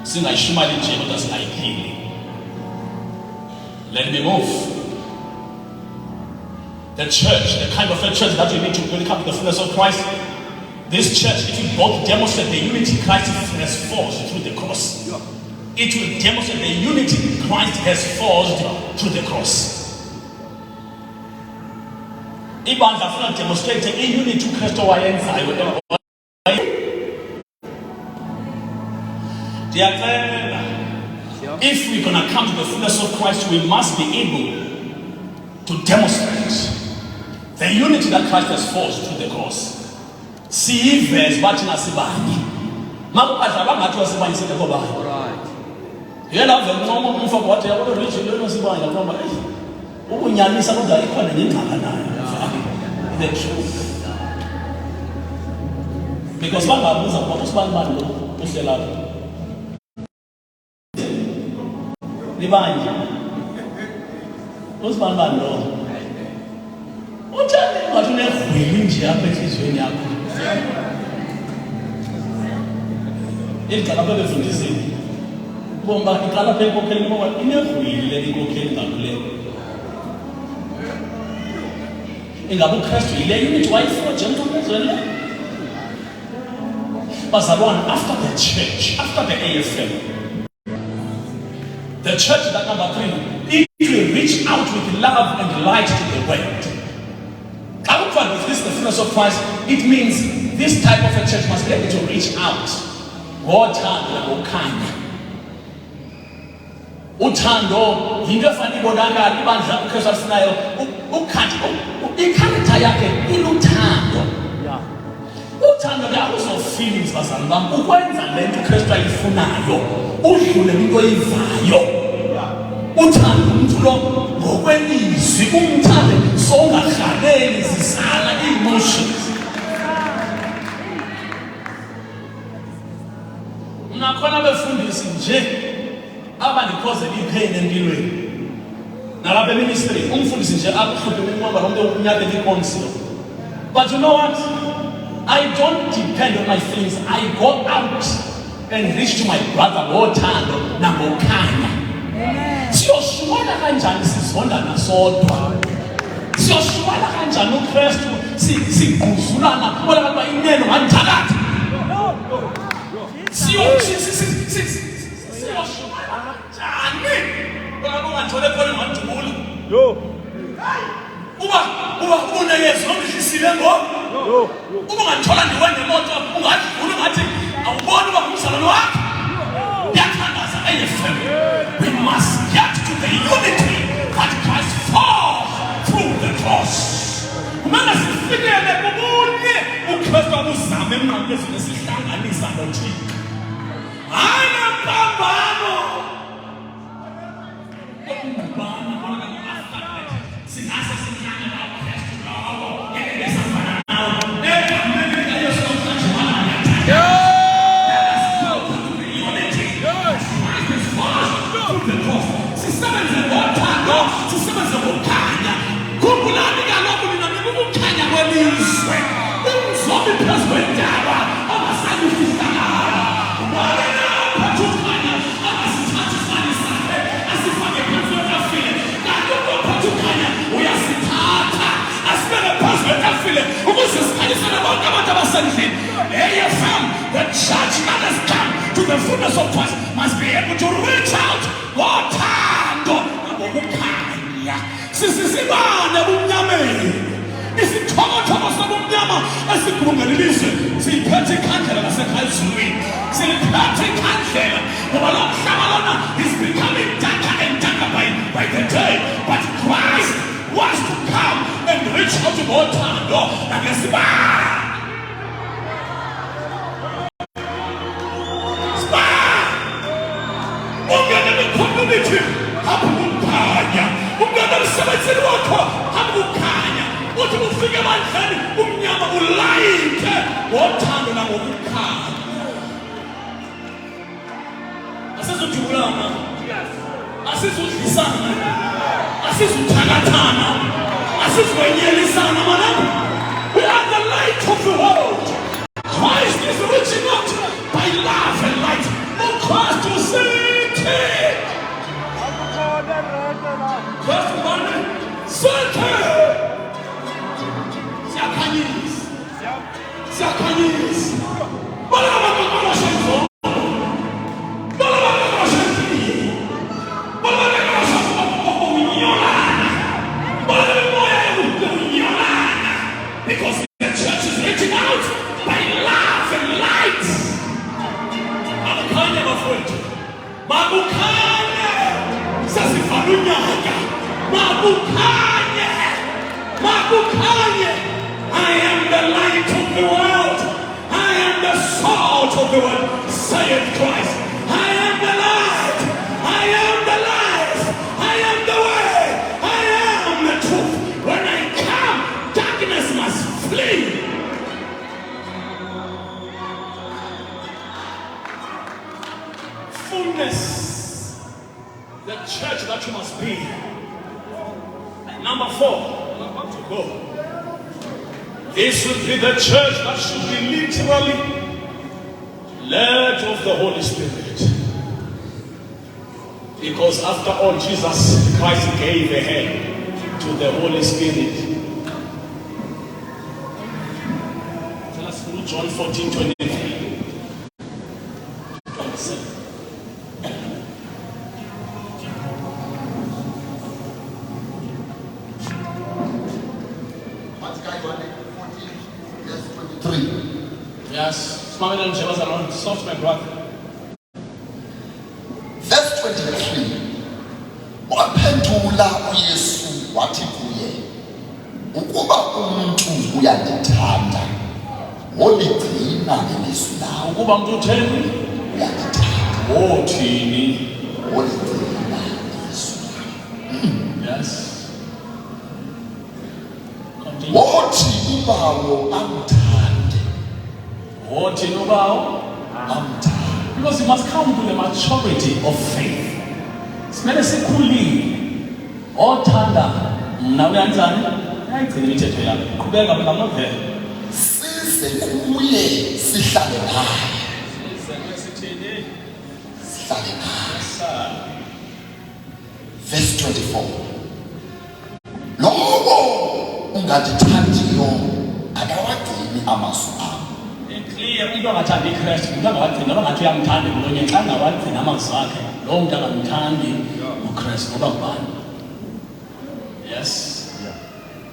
Singayishimali nje kodwa singayiphili. Let me move. The church, the kind of a church that we need to really come to the fullness of Christ. This church, it will both demonstrate the unity Christ has forged through the cross. It will demonstrate the unity Christ has forged through the cross. Ibandla afuna demonstrate i-unity uKristu wayenzayo. If we're going to come to the fullness of Christ, we must be able to demonstrate the unity that Christ has forged through the cross. See verse bathi nasibani. Makubadla bangathi wasibanyisele kobani. Yena vemncoma umfoko wathi yabo region lelo sibanya ngoba ukunyanisa kodwa ikhona nengxaka nayo. The truth. Because bangabuza ukuthi usibani bani lo uhlela lapho. Libanje. Usibani bani lo. Uthanda ngathi unegwili nje apha enhlizweni yakho. Ingcala bebefundisile. Bomba iqala phe enkokheli ngoba inegwili le inkokheli ngakule. Ingabe uKristu ile unity wayiforge emthomezweni le. Bazalwane, after the church, after the AFM, the church that number 3, it will reach out with love and light to the world. With this, the fullness of Christ, it means this type of a church must be able to reach out. God and kind. Uthando yinto efanele ibonakala ibandla uKristu asinayo ikharacter yakhe iluthando. Uthando ke akuzo feelings bazali bam ukwenza lento uKristu ayifunayo udlule into oyivayo. Uthando umuntu lo ngokwelizwi umthande songarhaleli zisala emotions. Nakhona befundisi nje abandikhozela ipain empilweni nalapha eministry umfundisi nje akuhluphe inqondo lonke ukunyaka elikonsiyo. But you know what, I don't depend on my feelings. I go out and reach to my brother ngothando nangokhanya. Siyoshwala kanjani sizondana sodwa, siyoshwala kanjani uKristu siguzulana kubona ukuba ineno nganithakathi. We must get to the unity that Christ fought through the cross. Kumele sifikele kubunye uKristu abuzame emnqamle sihlanganisa noThixo. Ana pambano. Pambano bona ngafaka. Sinase sinyane la Kristu lawo. Ngelesa fana nawo. Ngemini kaYesu kamthanda. Yo! Sisebenze ngothando, sisebenze ngokukhanya. Khumbulani kaloku nina nikukukhanya kwelizwe. Umzobi phezu kwendaba abasalifihla. AFM, the church that has come to the fullness of Christ must be able to reach out. Ngothando nangokukhanya. Sisibane bumnyameni. Isithokothobo sobumnyama esikhulungela ilizwe siyiphethe ikhandlela lasekhaya ezulwini. Siyiphethe ikhandlela ngoba lo mhlaba lona is becoming darker and darker by the day. But Christ wants to come and reach out to ngothando nangesibane. Community, hapukhanya. Umntwana emsebenzini wakho hapukhanya. Uthi ufike ebandleni umnyama ulayithe ngothando nangokukhanya. Asizojubulana, asizodlisana, asizothakathana, asizokwenyelisana manana. We are the light of the world. Christ is reaching out by love and light. For Christ to see. Just one circle. Siakhanyisa. Because the church is reaching out by love and light. Mabukhanya bafowethu. Mabukhanya. Sasifalunyaka. Mabukhanya. Mabukhanya. I am the light of the world. I am the salt of the world. Saith Christ. I am the light. I am the life. I am the way. I am the truth. When I come, darkness must flee. Fullness. The church that you must be. Number 4. I'm about to go. This would be the church that should be literally led of the Holy Spirit. Because after all, Jesus Christ gave a hand to the Holy Spirit. Tell us through John 14:23. Yes, soft my brother. Verse 23. wamthanda uYesu wathi kuye, ukuba umuntu uyandithanda ngoligcina ilizwi lawo. Ukuba umuntu utheni? Uyandithanda. Othini? Ngoligcina ilizwi lawo. Yes. Wothi ubawo amthande. Othini ubawo? Amthande. Because you must come to the maturity of faith. Simele sikhulile. Othanda mna uyanjani? Ayigcina imithetho yakhe. Qhubeka phela ngovela. Size kuye sihlale naye. Sithini? Sihlale naye. Verse 24. Lowo ungatithandiyo akawagcini amazwi ami. Clear, umuntu ongathandi Christ, umuntu angawagcina noma ngathi uyamthanda emlonyeni, xa angawagcina amazwi akhe, lowo muntu angamthandi uChrist ngoba ngubani? Yes.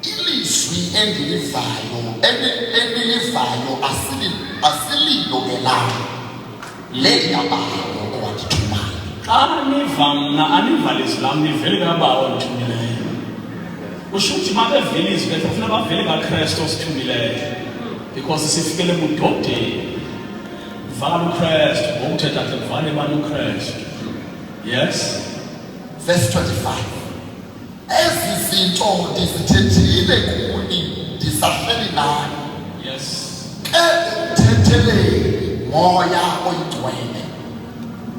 Ilizwi endilivayo asililo elami leli kaBaba owandithumayo. Xa niva mna aniva lizwi lam, nivele kaBaba ondithumileyo. Kusho ukuthi uma bevele izwi lethu kufuneka bavele kaKristu osithumileyo. Because sifikele budodeni vala uChrist ngokuthetha nje kuvale bani uChrist. Yes. Verse 25. Ezi zinto ndizithethile kuni ndisahleli nani. Yes. Thethele moya oyingcwele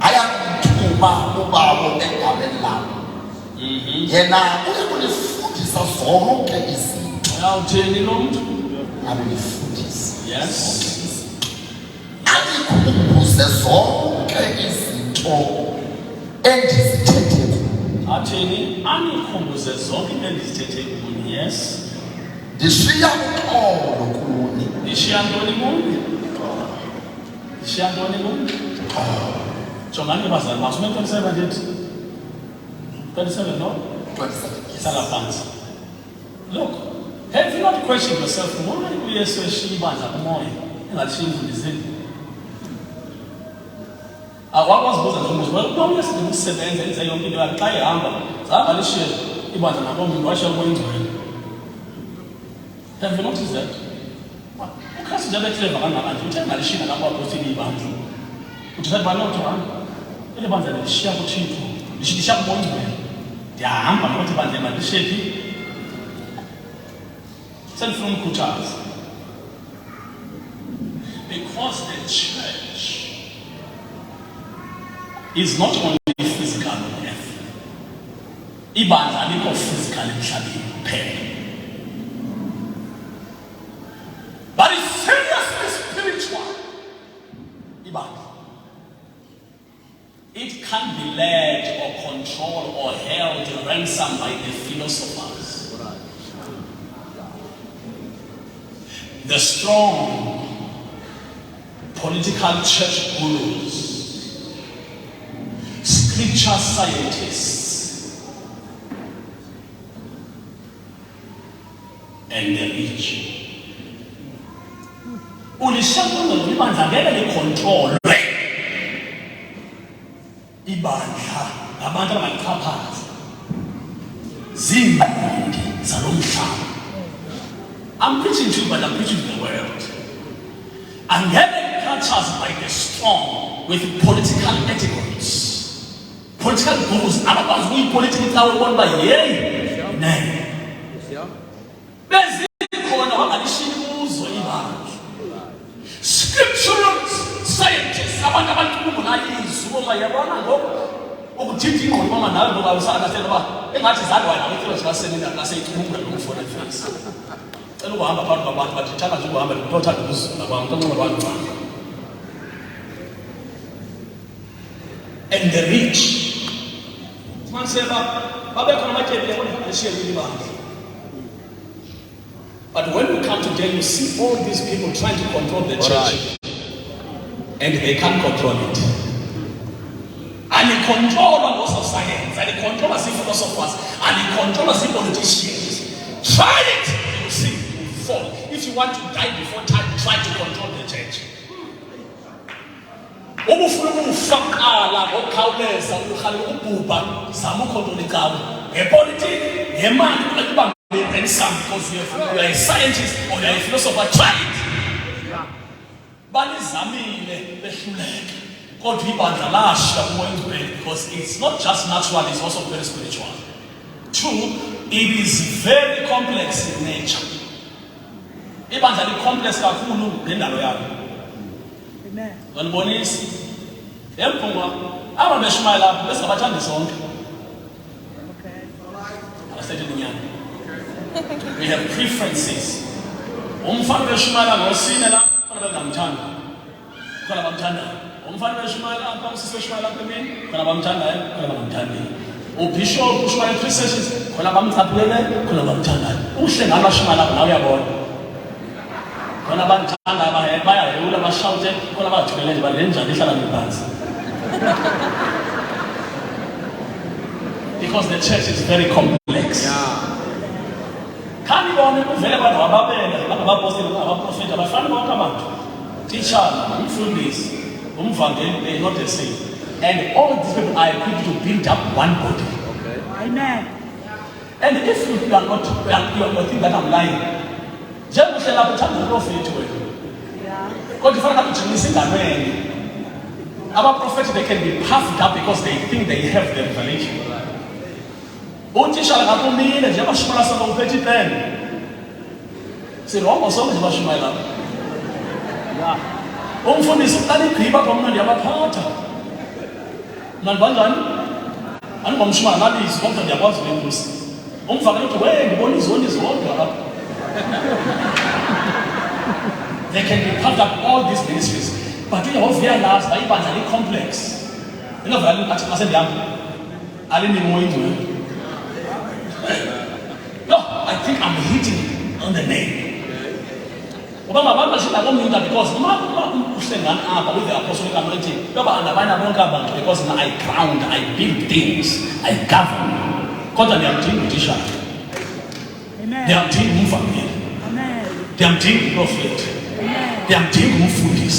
ayakumthuma uBaba egameni lami. Yena uyakunifundisa zonke izinto. Awutheni lo muntu? Akunifundisa. Yes. Alikhumbuze zonke izinto endizithethe kuni. Atheni anikhumbuze zonke into endizithethe kuni. Yes. Ndishiya uxolo kuni. Ndishiya ntoni kuni? Ndishiya ntoni kuni? Jongani bazali bakho, 27 ndithi. 27 no? 27. Sala phansi. Look, have you not questioned yourself why uYesu eshiya ibandla kumoya engashiyi imfundiseni? Awakwazibuza nje umbuzo, ukuba uYesu ukusebenza enze yonke into yakhe xa ehamba, zahamba lishiye ibandla nakomuntu washiya kuyingcwele. Have you noticed that? UKristu nje beclever kangakanje, uthe ngalishiya nakwapostoli ibandla. Uthi sathi bani uThwana? Ele bandla lishiya kuThixo, lishiya kumoya. Ndiyahamba ngokuthi bandla malishiye phi? Self-room kutas. Because the church is not only physical on earth. Ibandla alikho physical emhlabeni kuphela. But it's seriously spiritual. Ibandla. It can't be led or controlled or held ransom by the philosophers. The strong political church gurus, scripture scientists, and the rich. Ulishakulo libandla ngeke licontrolwe. Ibandla abantu abalichaphaza. Zimbindi zalomhlaba. I'm preaching to you, but I'm preaching to the world. And getting cultures by the strong with political etiquettes. Political gurus, otherwise we politically won by yay. Nay. Scriptural scientists, and the rich. But when we come today, you see all these people trying to control the church, and they can't control it. And they control also science, and they control us philosophers, and they control us politicians. Try it, you will see, you will fall. If you want to die before time, try to control the church. Ubufuna ukufakala ngokukhawuleza ukhale ubhubha zama ukhontrol icala. a politics, a man, and some because you are a scientist or you are a philosopher. Try it. Balizamile behluleke. God because it's not just natural, it's also very spiritual. Two, it is very complex in nature. Ibandla li complex kakhulu nendalo yalo. Amen. Ngonibonisa. Emphunga aba beshumayela lapho bese abathanda sonke. Okay. We have preferences. Umfana beshumayela ngosine la khona bengamthanda. Khona bamthanda. Umfana beshumayela lapha usisi beshumayela lapha emini khona bamthandayo khona bangamthandi. Ubishop ushumayela 3 sessions khona bamthaphulele khona bamthandayo. Uhlengane bashumayela lapha nawe uyabona. Khona bamthanda bayayula bashawute khona bathulele nje balenjani ihlala ngiphansi. Because the church is very complex. Can you go vele abantu ababela abapostoli abaprofeti abafana bonke abantu. Teacher, fullness, umvangeli, they are not the same. And all these people are equipped to build up one body. Okay. Amen. And if you are not, you think that I'm lying. Just say that I'm not faithful. Yeah. God, if I have to listen to men, our prophets, they can be puffed up because they think they have the revelation. Teacher, I'm not going to be pen. Say, wrong or something about my love. For this, I didn't creep up on the other part. Nanbangan, and Momshman is one of the awards members. To where the one is water. They can be puffed up all these ministries. But you know, their lives are very complex. You know, I didn't know it. No, I think I'm hitting on the name. Because with the apostolic anointing, because I ground, I build things, I govern. God, they are doing judicial. They are doing family. They are doing prophet. They are doing fullness.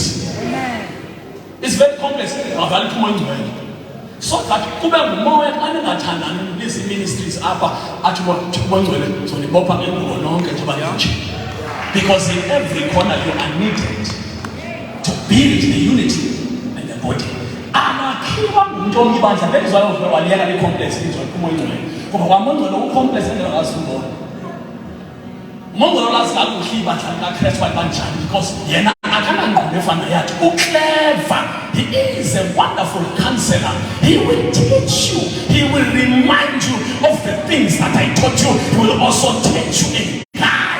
It's very complex. So that more these ministries are because in every corner you are needed to build the unity and the body. That is why we are complex. Because he is a wonderful counselor. He will teach you. He will remind you of the things that I taught you. He will also teach you and guide.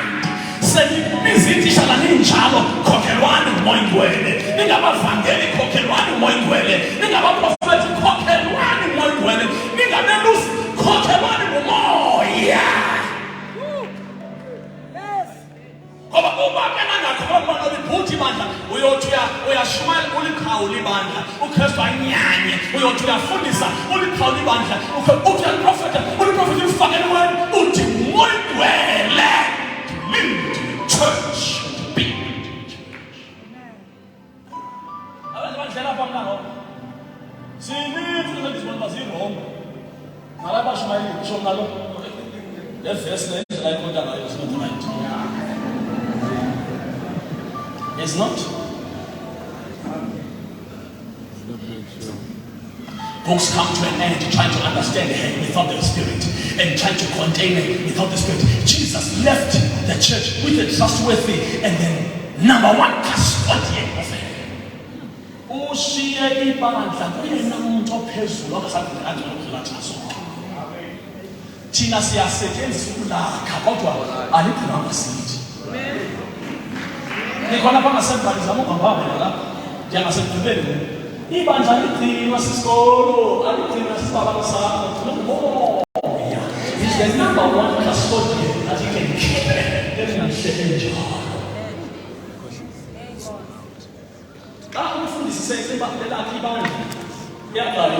It's not. Books come to an end trying to understand the head without the spirit and trying to contain it without the spirit. Jesus left the church with a trustworthy and then number one custodian of it. Tina siyasetshenziswa ukulakha kodwa aliphilanga sithi. Nikhona bangasembaliza mongababa la njengasedubeni. Ibandla ligcinwa sisikolo, aligcinwa sisibaba sakho. Yeah. He's the number one custodian that he can keep. Umfundisi sebaqelakhe ibandla. Yaqala.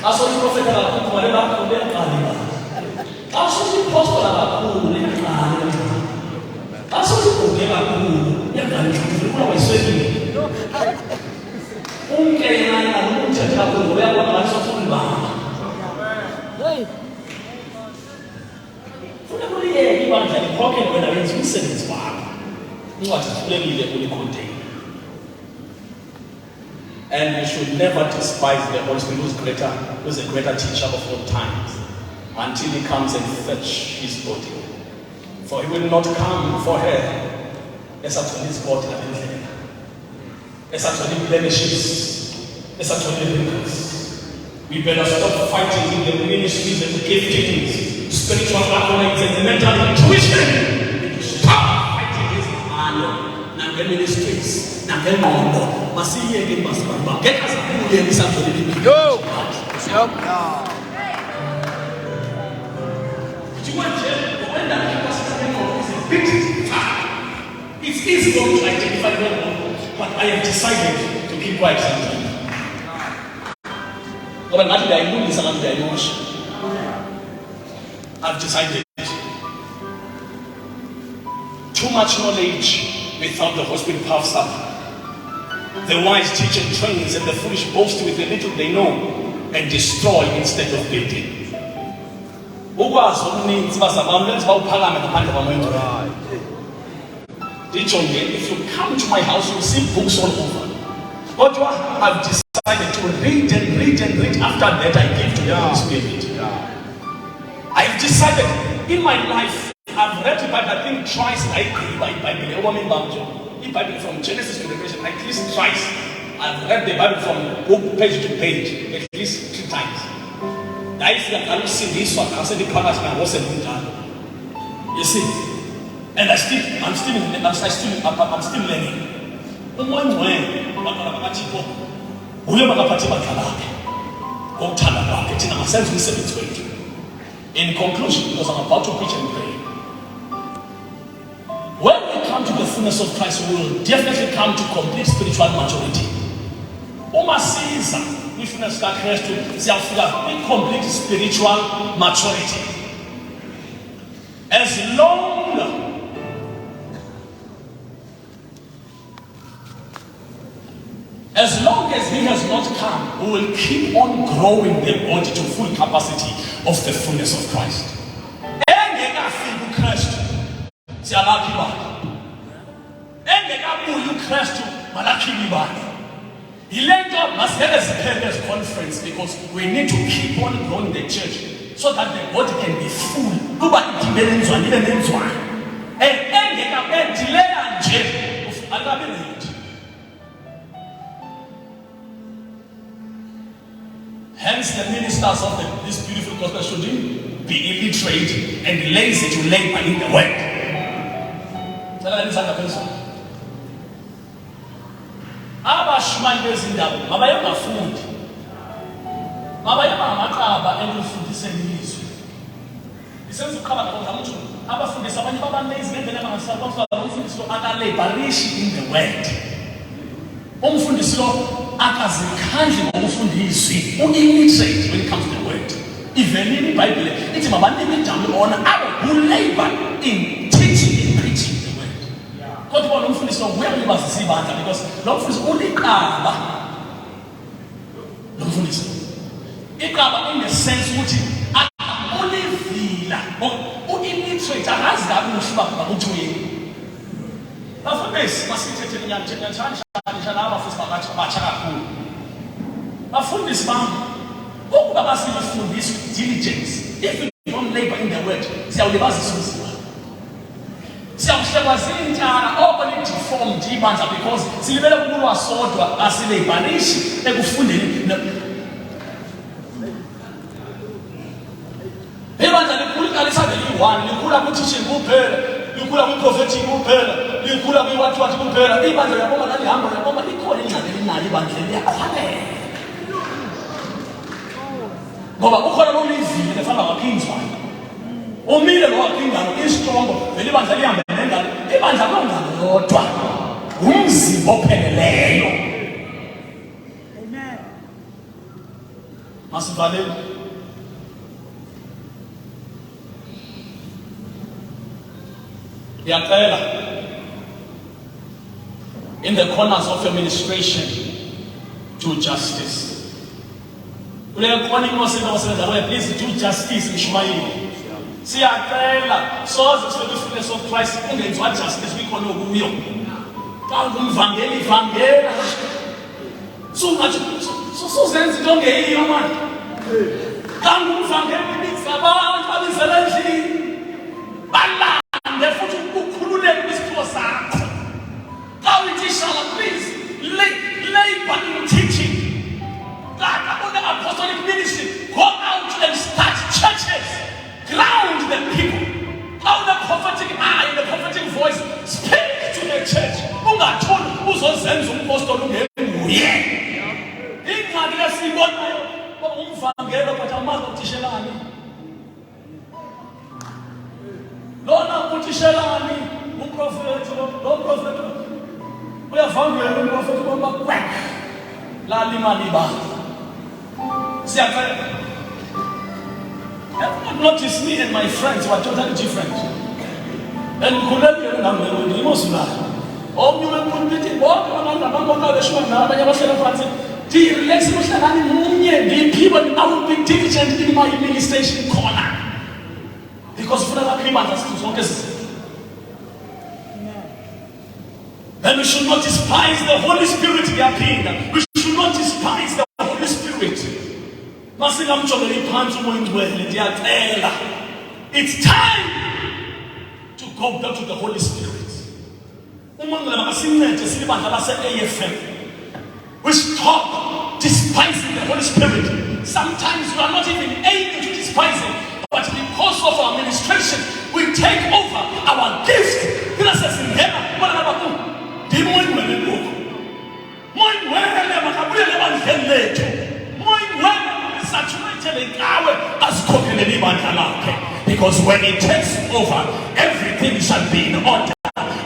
Asothi prophet akakhulu wale lapho leyaqala. Asothi apostle akakhulu leyaqala. Asothi ubheke kakhulu yaqala ukuba wayiswekile. Ungena nokuthi kakhulu uyabona ngathi ufuna ibanga. And you should never despise the Holy Spirit who's a greater teacher of all times until he comes and fetch his body. For he will not come for her as at his body as at blemishes, as at wrinkles. We better stop fighting in the ministries and the giftings, spiritual accolades and mental intuition. Stop fighting this man. Now get ministries. Now get more. Masiye ke masibamba. Get us a good example. Yo. Do you want to when that people is a big it's easy for me to identify them, but I have decided to keep quiet sometimes. I've decided. Too much knowledge without the Holy Spirit puffs up. The wise teach and trains, and the foolish boast with the little they know and destroy instead of building. If you come to my house, you'll see books all over. But I've decided to read and read and read. After that, I gave to the Holy Spirit. I've decided in my life, I've read the Bible, I think twice. Bible from Genesis to Revelation, at least twice. I've read the Bible from book page to page, at least 3 times. You see? And I'm still learning. In conclusion, because I'm about to preach and pray, when we come to the fullness of Christ, we will definitely come to complete spiritual maturity. If fullness of Christ to complete spiritual maturity. As long as he has not come, we will keep on growing the body to full capacity of the fullness of Christ. Must have a parents' conference because we need to keep on growing the church so that the body can be full. Hence, the ministers of this beautiful gospel shouldn't be illiterate and lazy to labor in the word. Abashimani bezindawo mabayengafundi mabayengamaxaba elifundiseni ilizwi isenza ukukhala ngokuthi abafundisi abanye babanezi ngendlela abangasakwazi umfundisi lo akalaborishi in the word. Umfundisi lo akazikhandli ngokufundiswa illiterate when it comes to the word. Even in the Bible ithi mabanike indawo ona abo who labor in teaching and preaching the word. Kodwa bona umfundisi lo uyalibazisa ibandla because lo mfundisi uliqaba. Lo mfundisi iqaba in the sense ukuthi ulivila u-illiterate akazi kabi ukuhluba ngakuthi uyini. Bafundisi masithethe nyantsha laba futhi babatsha kakhulu. Bafundisi bami ukuba basifundisa diligence. If you don't labor in the word, siyawulibazisa umzimba. Siyawuhlekwa zintana open deformed ibandla because silibele kulwa sodwa asilaborishi ekufundeni. Ibandla likhulu lisabe liyi-1 likhula ku-teaching kuphela, likhula ku-prophetic kuphela, likhula kwi-what kuphela. Ibandla uyabona lalihamba uyabona likhona ingxaki elinayo ibandla liyakhwalela. Ngoba ukhona lolivile lefana wakhinzwayo. Umile lo wakhingano istrongo vele ibandla lihambe nengalo. Ibandla kwangalo yodwa. Umzimba opheleleyo. Amen. Masivalele. In the corners of your administration, do justice. Please do justice in Ishmael. See, so the fullness of Christ, justice. khona kuyo xa ungumvangeli ivangela suzenza into ngeyiyo manje xa ungumvangeli biza abantu babizela endlini balande futhi ukukhululeka kwisiphiwo sakho xa uyititshala please labor in teaching like about the apostolic ministry go out and start churches ground the people how the prophetic eye and the prophetic voice speak to the church ungatholi uzozenza umpostoli ungenguye ingxaki lesiyibona umvangelo but amazi utitshelani lona utitshelani umprofethi lo mprofethi uyavangela umprofethi kwamba kwek la limali ba siyacela. Have not noticed me and my friends were totally different. And kulele ngamelo ndimosula omnye wempunti bonke abantu abangona beshwa nabanye abahlala phansi di relax muhlangani munye ndiphiwe I will be diligent in my ministration corner because for that people understand zonke izinto. And we should not despise the Holy Spirit we should not despise the Holy Spirit. It's time to go back to the Holy Spirit. AFM. We stop despising the Holy Spirit. Sometimes we are not even able to despise Him, but because of our administration, we take over our gift. Because when He takes over, everything shall be in order.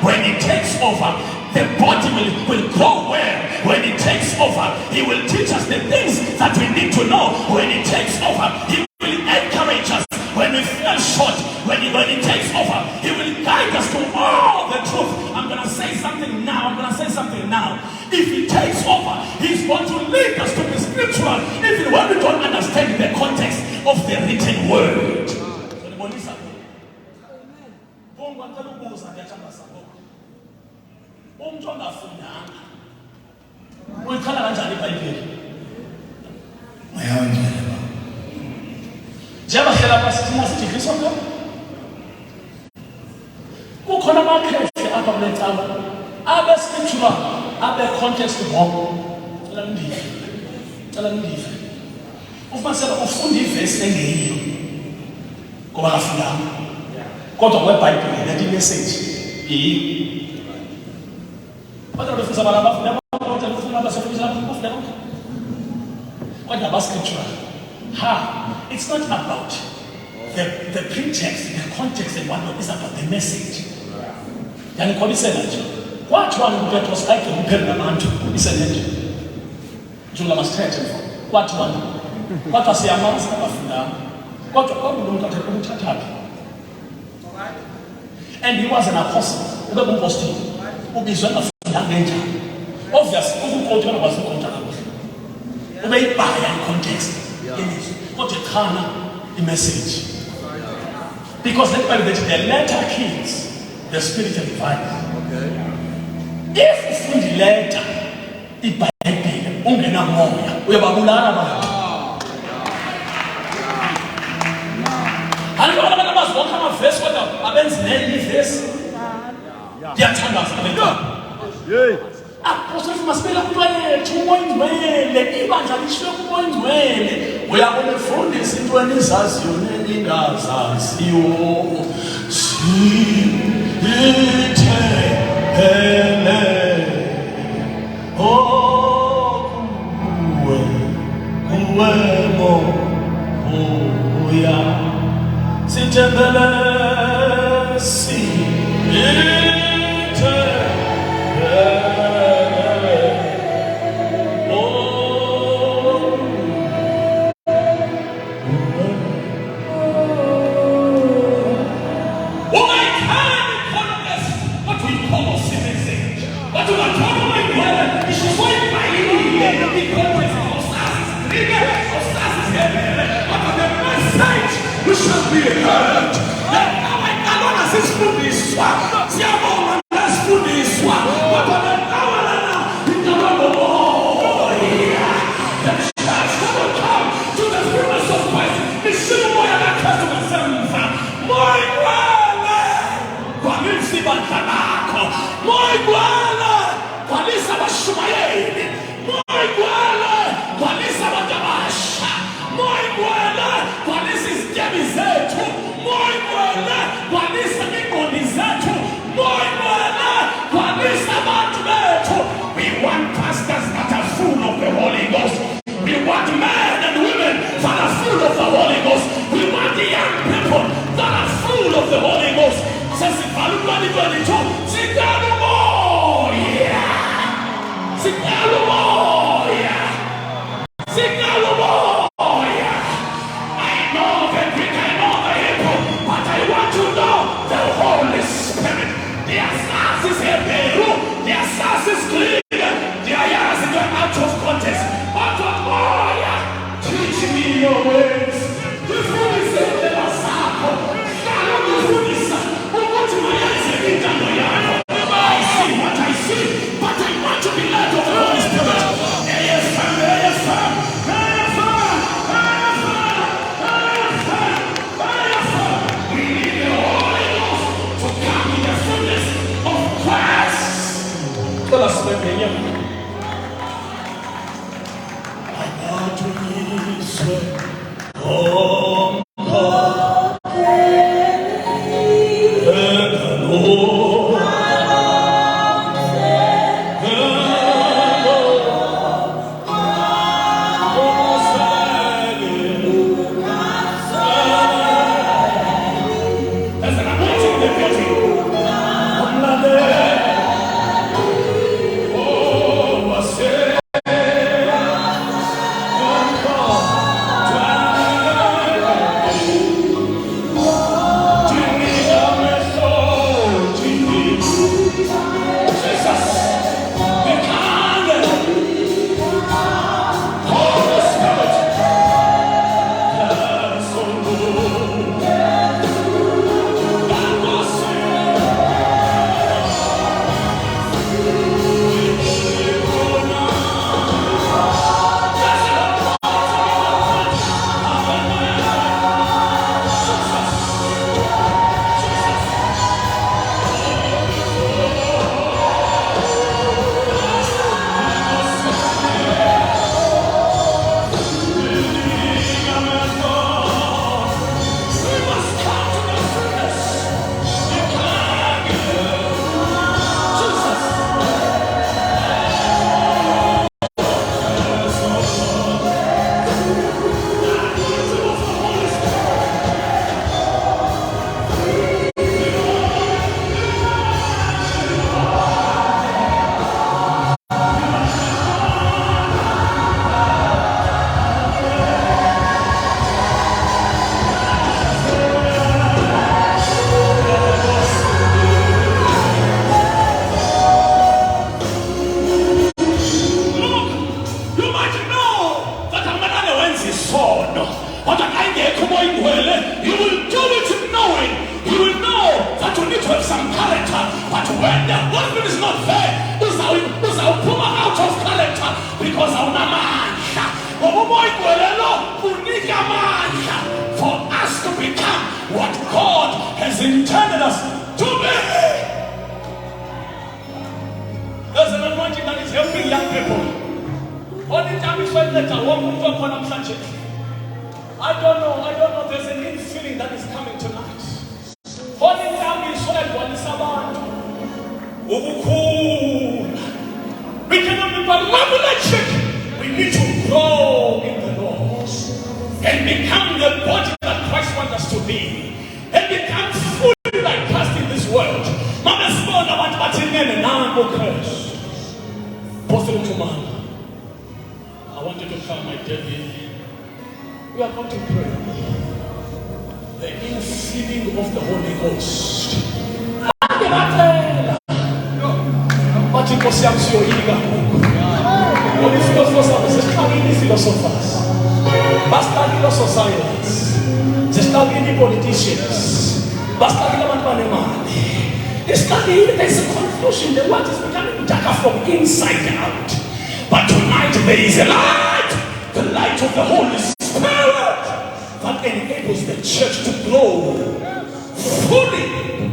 When He takes over, the body will grow well. When He takes over, He will teach us the things that we need to know. When He takes over, He will encourage us. When we feel short, when He takes over, He will guide us to all the truth. I'm going to say something now. If He takes over, He's going to lead us to be spiritual, even when we don't understand the context of the written word. Kukhona amakhehle apha kule ntaba abe scriptural abe context wrong. Cela ndive ufumaniseka ufunda ivesi engeyiyo ngoba kafundanga kodwa kweBhayibhile lethi message yiyo kodwa befisa abantu abafunda kodwa ufuna basefundisa abafunda kodwa ba scriptural it's not about the pretext, the context, and what is about the message. Yani kodisela nje. Kwathi wani uPetros ayike kuphela nabantu isele nje. Njula masithethe mfo. Kwathi wani. Kodwa siyamazi abafundanga. Kodwa umuntu uthathapi. And he was an apostle. Ube ngumpostoli. Ubizwe ngafundanga njani. Obviously ukukhotha ngakwazi ukukhotha kakuhle. Ube ibhaya in context. Kodwa khana the message. Because the letter kills, the spirit divides. If you the letter, the Bible, ungena moya, uyababulala abantu. Anjalo abantu abazonke amavesi kodwa abenzi nenye ivesi. Ngiyathandaza abantu. Apostle masibela kubantu umoyingcwele ibandla lishwe kumoyingcwele uyabona efundisa into enizaziyo neningazaziyo sithele kuwe moya sithembele sicela sibembenya ayathunyiswe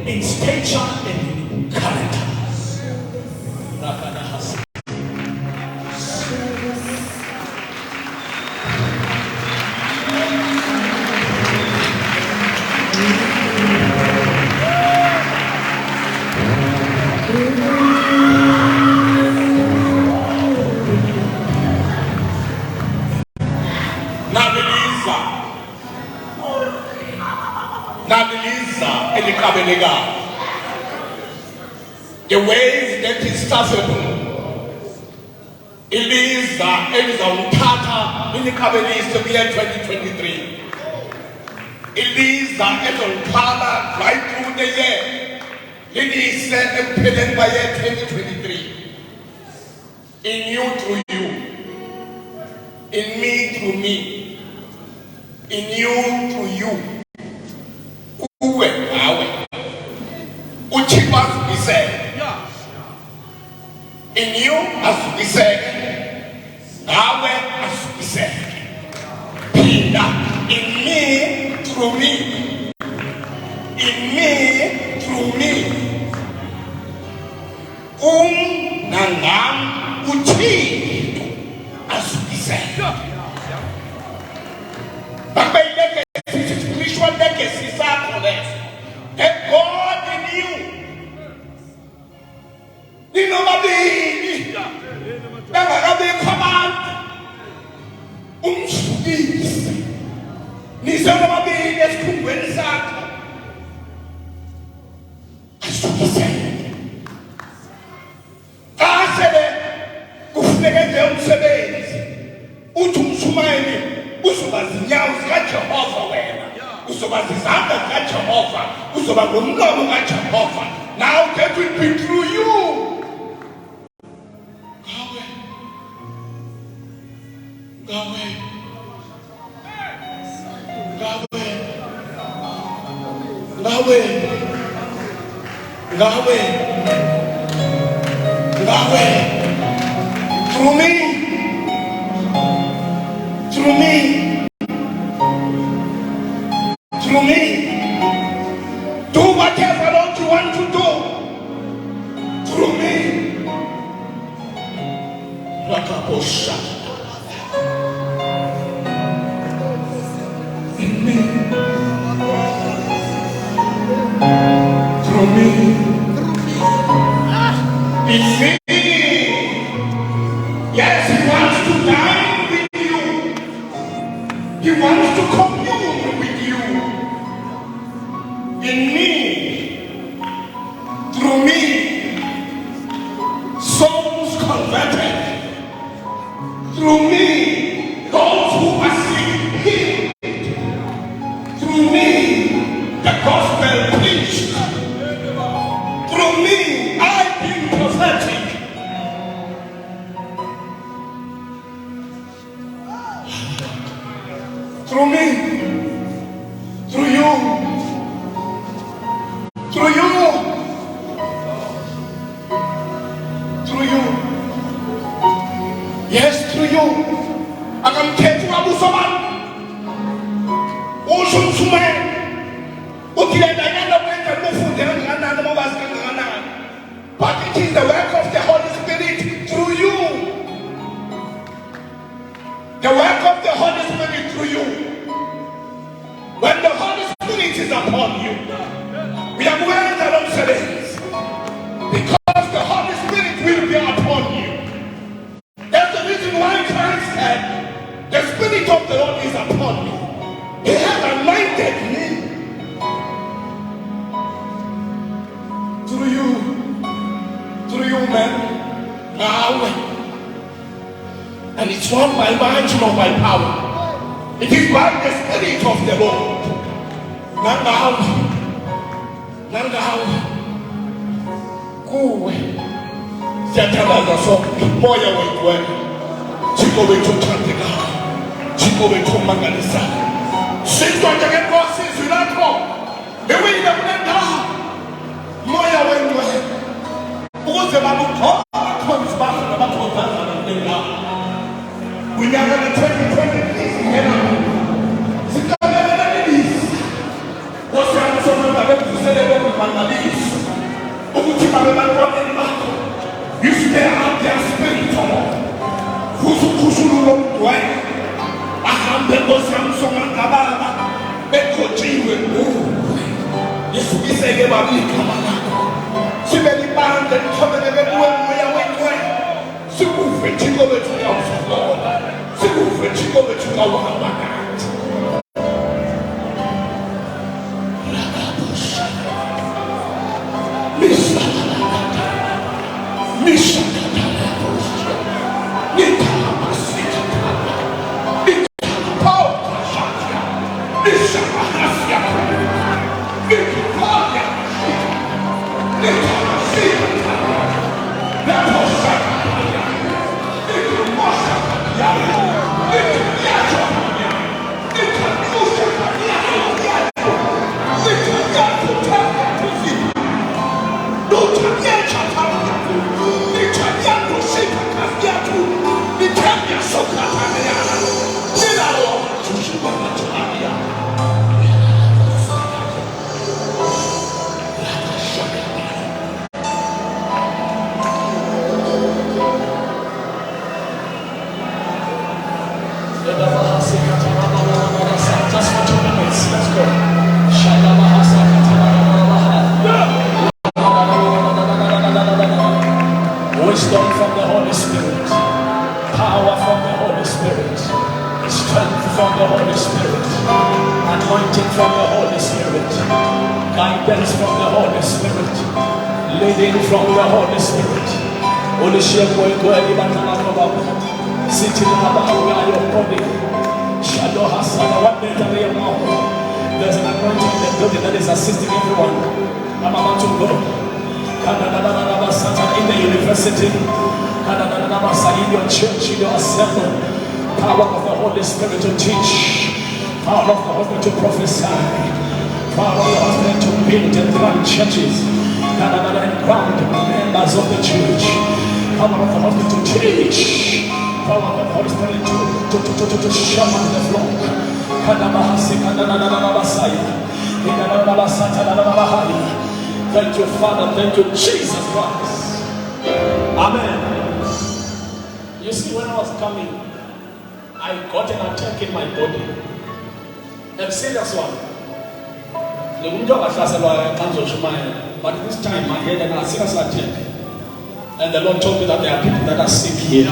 in stature and in character. The ways that it starts Eliza Tata in the Kabbalah to be in 2023. Eliza Tata right through the year. Eliza impeded by year 2023. In you through you. In me through me. In you through you. Uwe awe. Uchipas be said. In you as we said. Awe as we said. Peter. In me through me. In me through me. Na nangam uthixo asukisele babayileke spiritual legacy sakho leso that God in you ninobabili bangakabikho abantu umsukisi nisenobabili esikhungweni sakho asukisele asele kufuneka nje umsebenzi uthi umshumayeli uzoba zinyawo zikaJehova wena uzoba zizandla zikaJehova uzoba ngomlomo kaJehova. Now that will be through you. Gawe through me. Do whatever Lord you want to do through me. Rakabosha. In me. Through me. In me. Yes, he wants to dine with you. He wants to commune with you. In me, through me, souls converted. Through me, those who are sick healed. Through me, the gospel preached. Through me, I've been prophetic. Through me, through you. Through you. Through you. Yes, through you. I can tell you about someone. Ocean Suman. But it is the work of the Holy Spirit through you. The work of the Holy Spirit through you. When the Holy Spirit is upon you, we are wearing the obsolescence because the Holy Spirit will be upon you. That's the reason why Christ said, the Spirit of the Lord is upon me. He has anointed me. Through you, man. Now, and it's not by might nor by power. It is by the Spirit of the Lord. Now, kuwe siyathandaza sonke moya wethu wena Thixo wethu othandekayo Thixo wethu omangalisayo sizwa njengenkosi izwi lakho liwile kule ndawo moya wethu wena ukuze babukhonzi bakho nabakhonzana kule ndawo unyaka ka-2020 siqalelele libisi osiyamisomela bevuselele kumangaliso ukuthi babe bantwaneni bakho you stay out their spiritual khushululo mdwele bahambe nkosiyamsomangababa bekhotshiwe lisukiseke babigama lakho sibe libande lithobeleke kuwe moya wethu sikuve Thixo wethu ngawuzola sikuve Thixo wethu ngawuhamba nathi Just for 2 minutes, let's go. Wisdom from the Holy Spirit, power from the Holy Spirit, strength from the Holy Spirit, anointing from the Holy Spirit, guidance from the Holy Spirit, leading from the Holy Spirit. Sitting about your body. Shadow Hasana, what better than your mouth? There's an anointing in the building that is assisting everyone. I'm about to go. In the university, in your church, in your assembly, power of the Holy Spirit to teach, power of the Holy Spirit to prophesy, power of the Holy Spirit to build and run churches, and ground members of the church, power of the Holy Spirit to teach, power of the Holy Spirit to shaman the flock. Thank you, Father. Thank you, Jesus Christ. Amen. You see, when I was coming, I got an attack in my body. A serious one. But this time I had a serious attack. And the Lord told me that there are people that are sick here.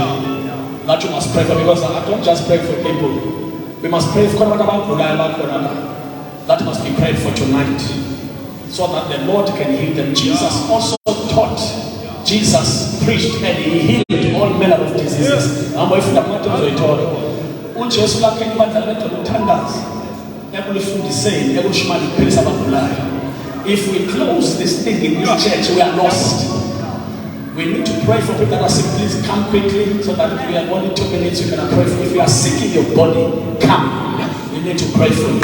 That you must pray for, because I don't just pray for people. We must pray for that must be prayed for tonight, so that the Lord can heal them. Jesus also taught, Jesus preached, and he healed all manner of diseases. If we close this thing in this church, we are lost. We need to pray for people that are sick. Please come quickly, so that if we have only 2 minutes, you can pray for. If you are sick in your body, come. We need to pray for you.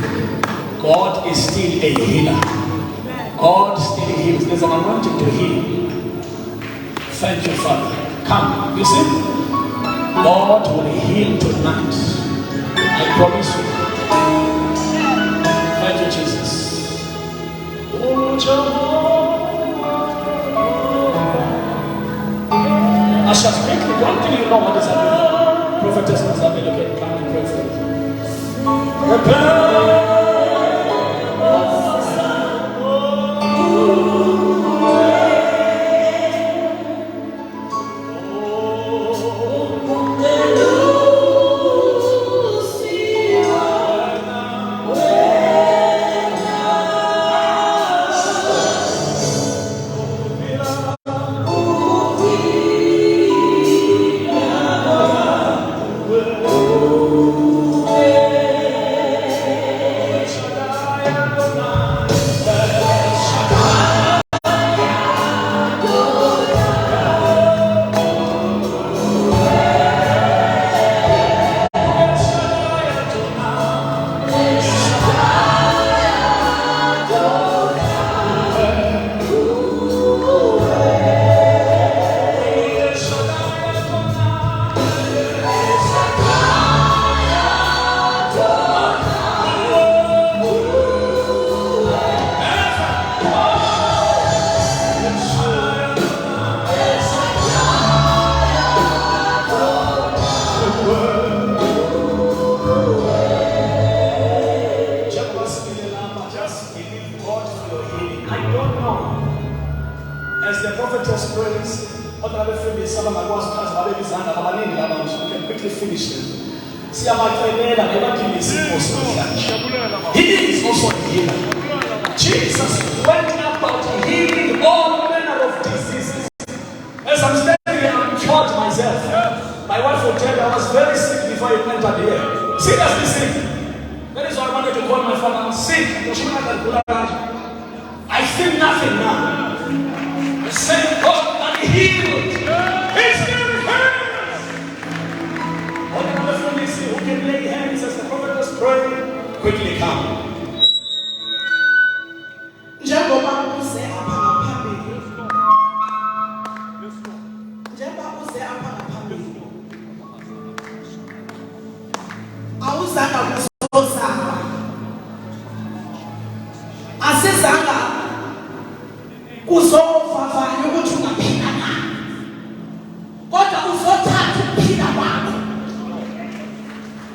God is still a healer. God still heals. There's an anointing to heal. Thank you, Father. Come. You see? God will heal tonight. I promise you. Thank you, Jesus. Oh, Ushers, quickly, don't think you know what is happening. Prophetess Nazabi, look at, come and pray for you.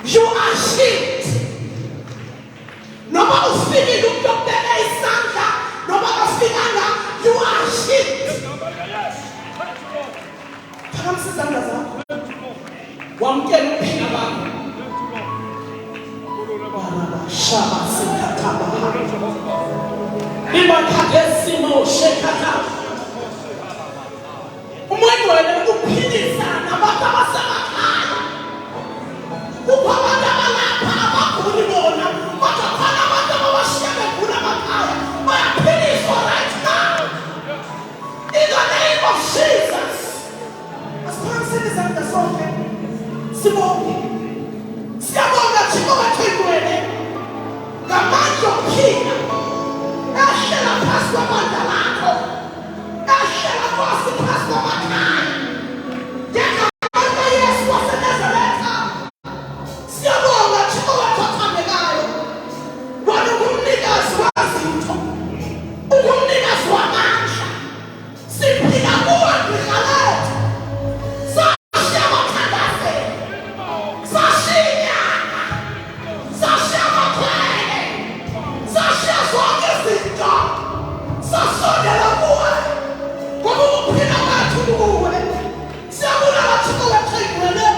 You are wamkela ukuphila bakho. Shaba sikataba. Imakadesimo shekata. Umuntu wena ukuphilisa nabantu abasemakhaya. Uphakade balapha abaguli bona. Kodwa khona abantu abashiya begula emakhaya. Bayaphiliswa right now. In the name of Jesus. Asiphakamiseni izandla sonke. Sibonge. Siyabonga Thixo wethengweni. Ngamandla okuphila. Ehlela phansi kwamandla lakho. Ehlela phansi kwamakhaya. Njengamandla kaYesu waseNazaretha. Siyabonga Thixo wethathandekayo. Wena ungumnikazi wezinto. Ungumnikazi wamandla. Siphila kuwe gqirha lethu. Sashiya abathandazi. Sashiya inyanga. Sashiya amakhwele. Sashiya zonke izinto. Sasondela kuwe. Ngoba ukuphila kwethu kuwe. Siyabulala Thixo wethengweni.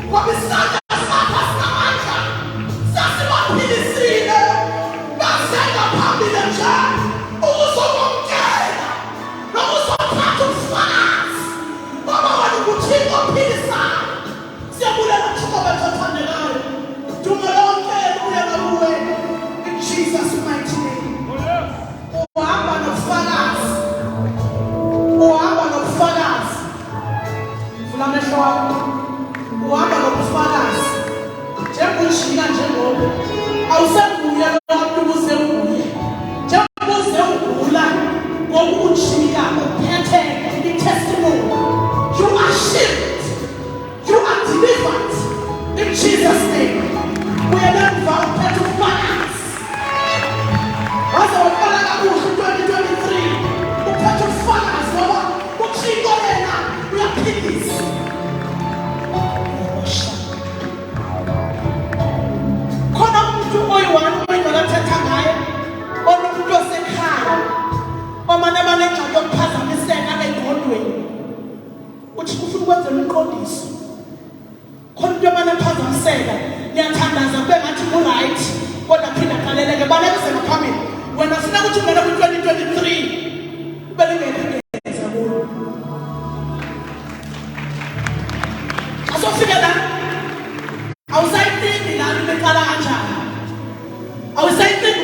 Ngoba isandla sakho sinamandla. Sasibaphilisile. Basenga phambili nje. Ukuzobamkela. Nokuzophatha ubufakazi. Ngoba wena unguThixo ophilisayo. Siyabulala Thixo wethathandekayo. Dumo lonke luye kuwe. In Jesus' mighty name. Uhamba nobufakazi. Uhamba nobufakazi. Vula amehlo wakho. Uhamba nobufakazi. Njengojika njengoba. Awusenguye lo muntu ubuze uguye. Njengoba uze ugula ngoba ujika uphethe i-testimony. You are shielded. You are delivered. In Jesus' name. Uyalemva uphethe ubufakazi. Waze waqala kakuhle 2023. Uphethe ubufakazi ngoba uThixo yena uyaphilisa. Khona umuntu oyi-one oyingalathetha ngaye onomuntu osekhaya omane engxaki yokuphazamiseka engqondweni. Uthi ufuna ukwenza umqondiso. Khona umuntu omane ephazamiseka. Ngiyathandaza kube ngathi ku-right kodwa phinda qaleleke balekise ngaphambili. Wena ufuna ukuthi ungena kwi-2023